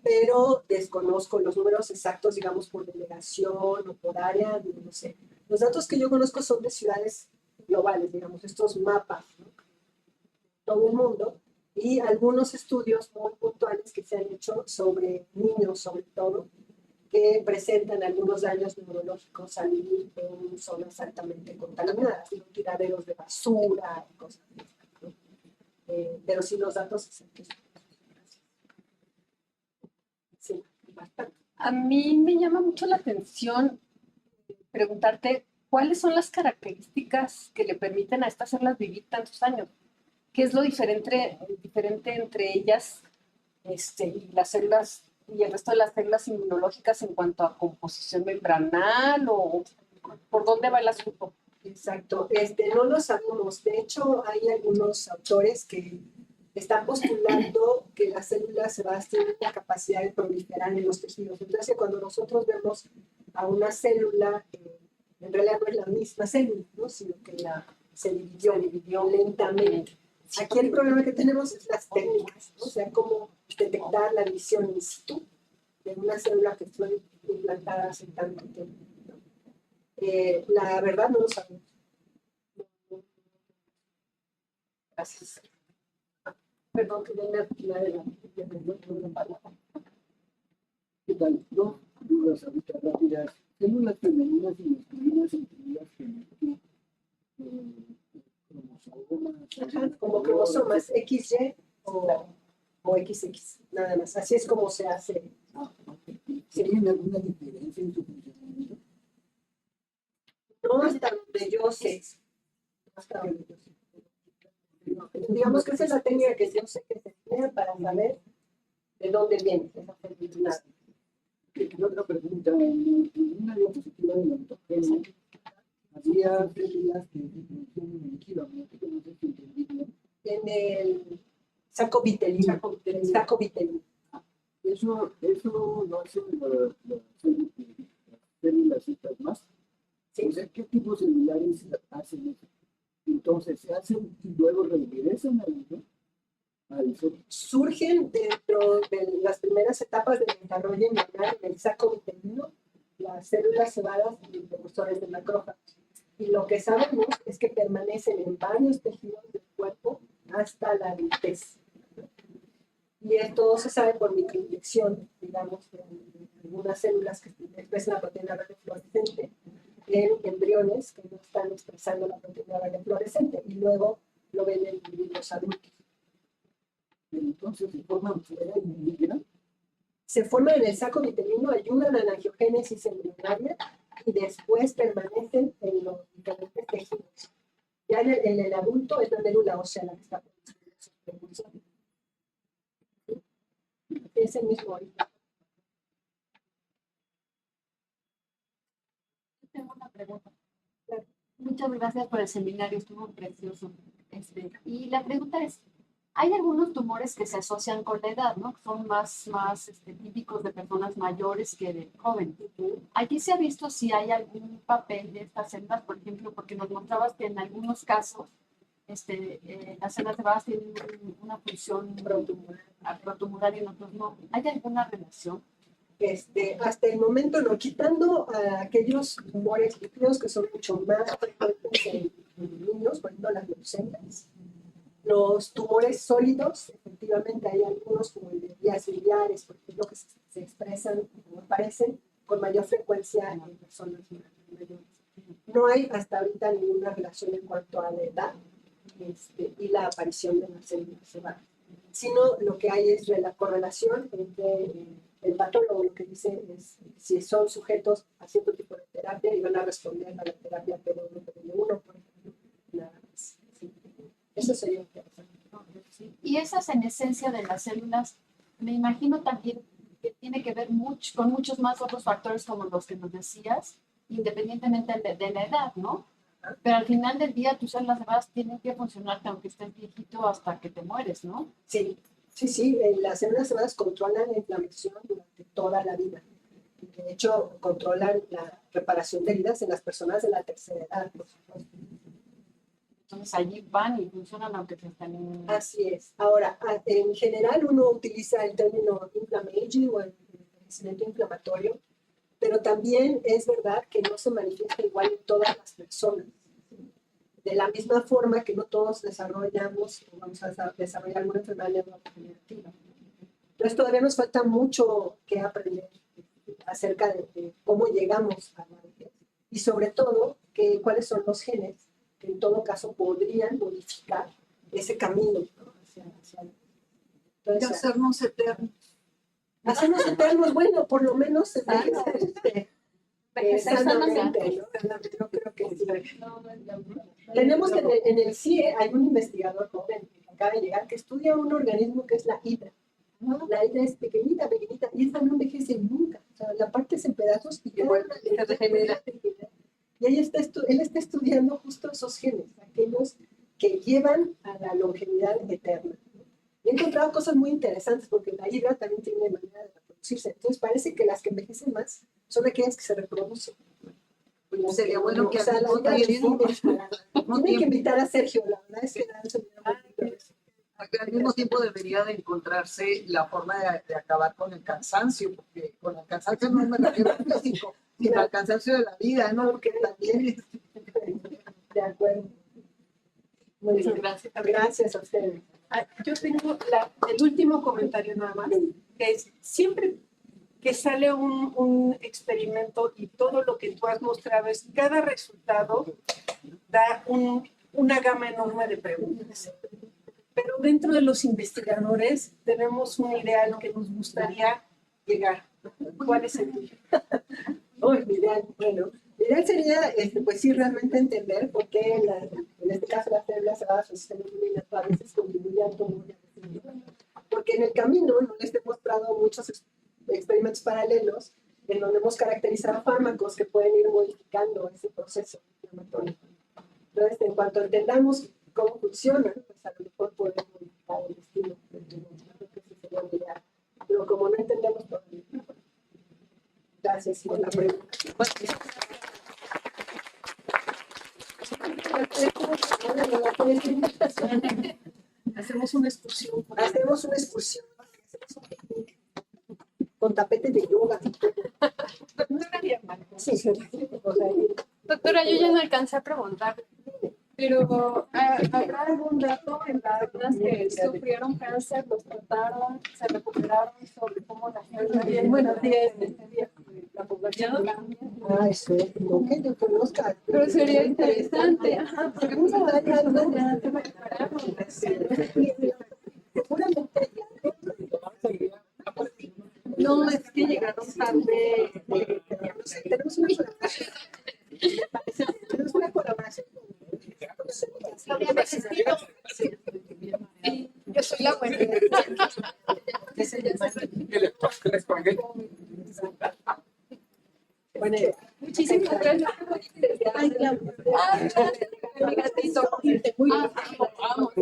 pero desconozco los números exactos, digamos, por delegación o por área, no sé. Los datos que yo conozco son de ciudades globales, digamos, estos mapas, ¿no?, todo el mundo, y algunos estudios muy puntuales que se han hecho sobre niños, sobre todo, que presentan algunos daños neurológicos al vivir en zonas altamente contaminadas, ¿no?, tiraderos de basura y cosas así, ¿no? Pero sí los datos exactos. Sí, bastante. A mí me llama mucho la atención preguntarte cuáles son las características que le permiten a estas células vivir tantos años. ¿Qué es lo diferente entre ellas y las células y el resto de las células inmunológicas en cuanto a composición membranal o por dónde va el asunto? Exacto, no lo sabemos. De hecho, hay algunos autores que están postulando que las células se van a tener la capacidad de proliferar en los tejidos. Entonces, cuando nosotros vemos a una célula, en realidad no es la misma célula, ¿no? Sino que se dividió lentamente. Aquí el problema que tenemos es las técnicas, ¿no? O sea, cómo detectar la división in situ de una célula que fue implantada hace tanto tiempo, ¿no? La verdad no lo sabemos. Gracias. Perdón, que venga la de la ¿Qué tal? Dos dudas ahorita rápidas. Células femeninas y masculinas entendidas cromosomas. Como cromosomas XY o XX, nada más. Así es como se hace. ¿Tienen alguna diferencia en su funcionamiento? No hasta donde yo sé. Hasta donde yo sé. Digamos que esa es la técnica que yo sé que se emplea para saber de dónde viene esa fertilidad. Y otra pregunta, en una diapositiva de la ontogenia, había células que se producían en el líquido amniótico, no sé si entendí bien. En el saco vitelino. Saco vitelino. Eso lo hacen las células estas más. Sí. O sea, ¿qué tipos celulares hacen eso? Entonces, se hacen y luego regresan al células. Surgen dentro de las primeras etapas del desarrollo embrionario en el saco vitelino las células cebadas y precursores de macrófagos. Y lo que sabemos es que permanecen en varios tejidos del cuerpo hasta la adultez. Y esto se sabe por microinyección, digamos, de algunas células que expresan la proteína verde fluorescente en embriones que no están expresando la proteína verde fluorescente y luego lo ven en individuos adultos. Entonces se forman fuera y migran. Se forman en el saco vitelino, ayudan a la angiogénesis embrionaria y después permanecen en los diferentes tejidos. Ya en el adulto es la médula ósea la que está produciendo esos precursores. Es el mismo origen. Tengo una pregunta. Muchas gracias por el seminario, estuvo precioso. Y la pregunta es, hay algunos tumores que se asocian con la edad, ¿no? Son más típicos de personas mayores que de jóvenes. Aquí se ha visto si hay algún papel de estas células, por ejemplo, porque nos mostrabas que en algunos casos las células cebadas tienen una función protumoral y en otros no. ¿Hay alguna relación? Hasta el momento no, quitando a aquellos tumores líquidos que son mucho más frecuentes en niños, por ejemplo las leucemias. Los tumores sólidos, efectivamente hay algunos como el de vías biliares, por ejemplo, que se expresan o aparecen con mayor frecuencia en personas mayores. No hay hasta ahorita ninguna relación en cuanto a la edad y la aparición de las células cebadas, sino lo que hay es la correlación entre el patólogo, lo que dice es si son sujetos a cierto tipo de terapia y van a responder a la terapia PD1, PD1, por ejemplo, nada más. Sí. Eso sería interesante. Y esa senescencia de las células, me imagino también que tiene que ver con muchos más otros factores como los que nos decías, independientemente de la edad, ¿no? Pero al final del día tus células cebadas tienen que funcionarte aunque estés viejito hasta que te mueres, ¿no? Sí, sí, sí. Las células cebadas controlan la inflamación durante toda la vida. De hecho, controlan la reparación de heridas en las personas de la tercera edad, por supuesto. Entonces allí van y funcionan aunque se están en... Así es. Ahora, en general uno utiliza el término inflammaging o el envejecimiento inflamatorio, pero también es verdad que no se manifiesta igual en todas las personas. De la misma forma que no todos desarrollamos o vamos a desarrollar alguna enfermedad neurodegenerativa. Entonces todavía nos falta mucho que aprender acerca de cómo llegamos a la vejez y sobre todo cuáles son los genes que en todo caso podrían modificar ese camino, ¿no? Entonces, hacernos eternos. Hacernos eternos, bueno, por lo menos sanamente, ¿no? Yo creo que sí. Tenemos en el CIE, hay un investigador joven que acaba de llegar que estudia un organismo que es la hidra. La herida es pequeñita, pequeñita, y esta no envejece nunca. O sea, la parte es en pedazos y cada una se regenera. Y ahí él está estudiando justo esos genes, aquellos que llevan a la longevidad eterna. Y he encontrado cosas muy interesantes porque la hidra también tiene manera de reproducirse. Entonces parece que las que envejecen más son aquellas que se reproducen. Sería bueno que la hidra tienen que invitar a Sergio, la verdad es que al mismo tiempo debería de encontrarse la forma de acabar con el cansancio, porque con el cansancio no me refiero al físico, sino al cansancio de la vida, ¿no? Porque también es... De acuerdo. Muchas gracias. Gracias a ustedes. Yo tengo el último comentario nada más, que es siempre que sale un experimento y todo lo que tú has mostrado es cada resultado da una gama enorme de preguntas. Pero dentro de los investigadores tenemos un ideal que nos gustaría llegar. ¿Cuál es el tuyo? Mi ideal, bueno, mi ideal sería, pues sí, realmente entender por qué en este caso las células cerradas o sistemas inmunes a veces contribuyen al tumor. Porque en el camino no les he mostrado muchos experimentos paralelos en donde hemos caracterizado fármacos que pueden ir modificando ese proceso inflamatorio. Entonces, en cuanto entendamos cómo funcionan, pues a lo mejor podemos modificar el estilo del tumor. Creo que ese sería mi ideal. Pero como no entendemos todavía. Gracias por la pregunta. Hacemos una excursión. Hacemos una excursión. Con tapete de yoga. Sí, Doctora, yo ya no alcancé a preguntar, pero ¿habrá algún dato en las personas que sufrieron cáncer, los trataron, se recuperaron sobre cómo la gente... Bueno, la población cambia? Eso es lo que yo conozca. Pero sería interesante. Ajá. No, es que llegaron tarde. Tenemos una colaboración. Yo soy la buena. Bueno, muchísimas gracias. Ay, Claudia. Mi gatito. Vamos.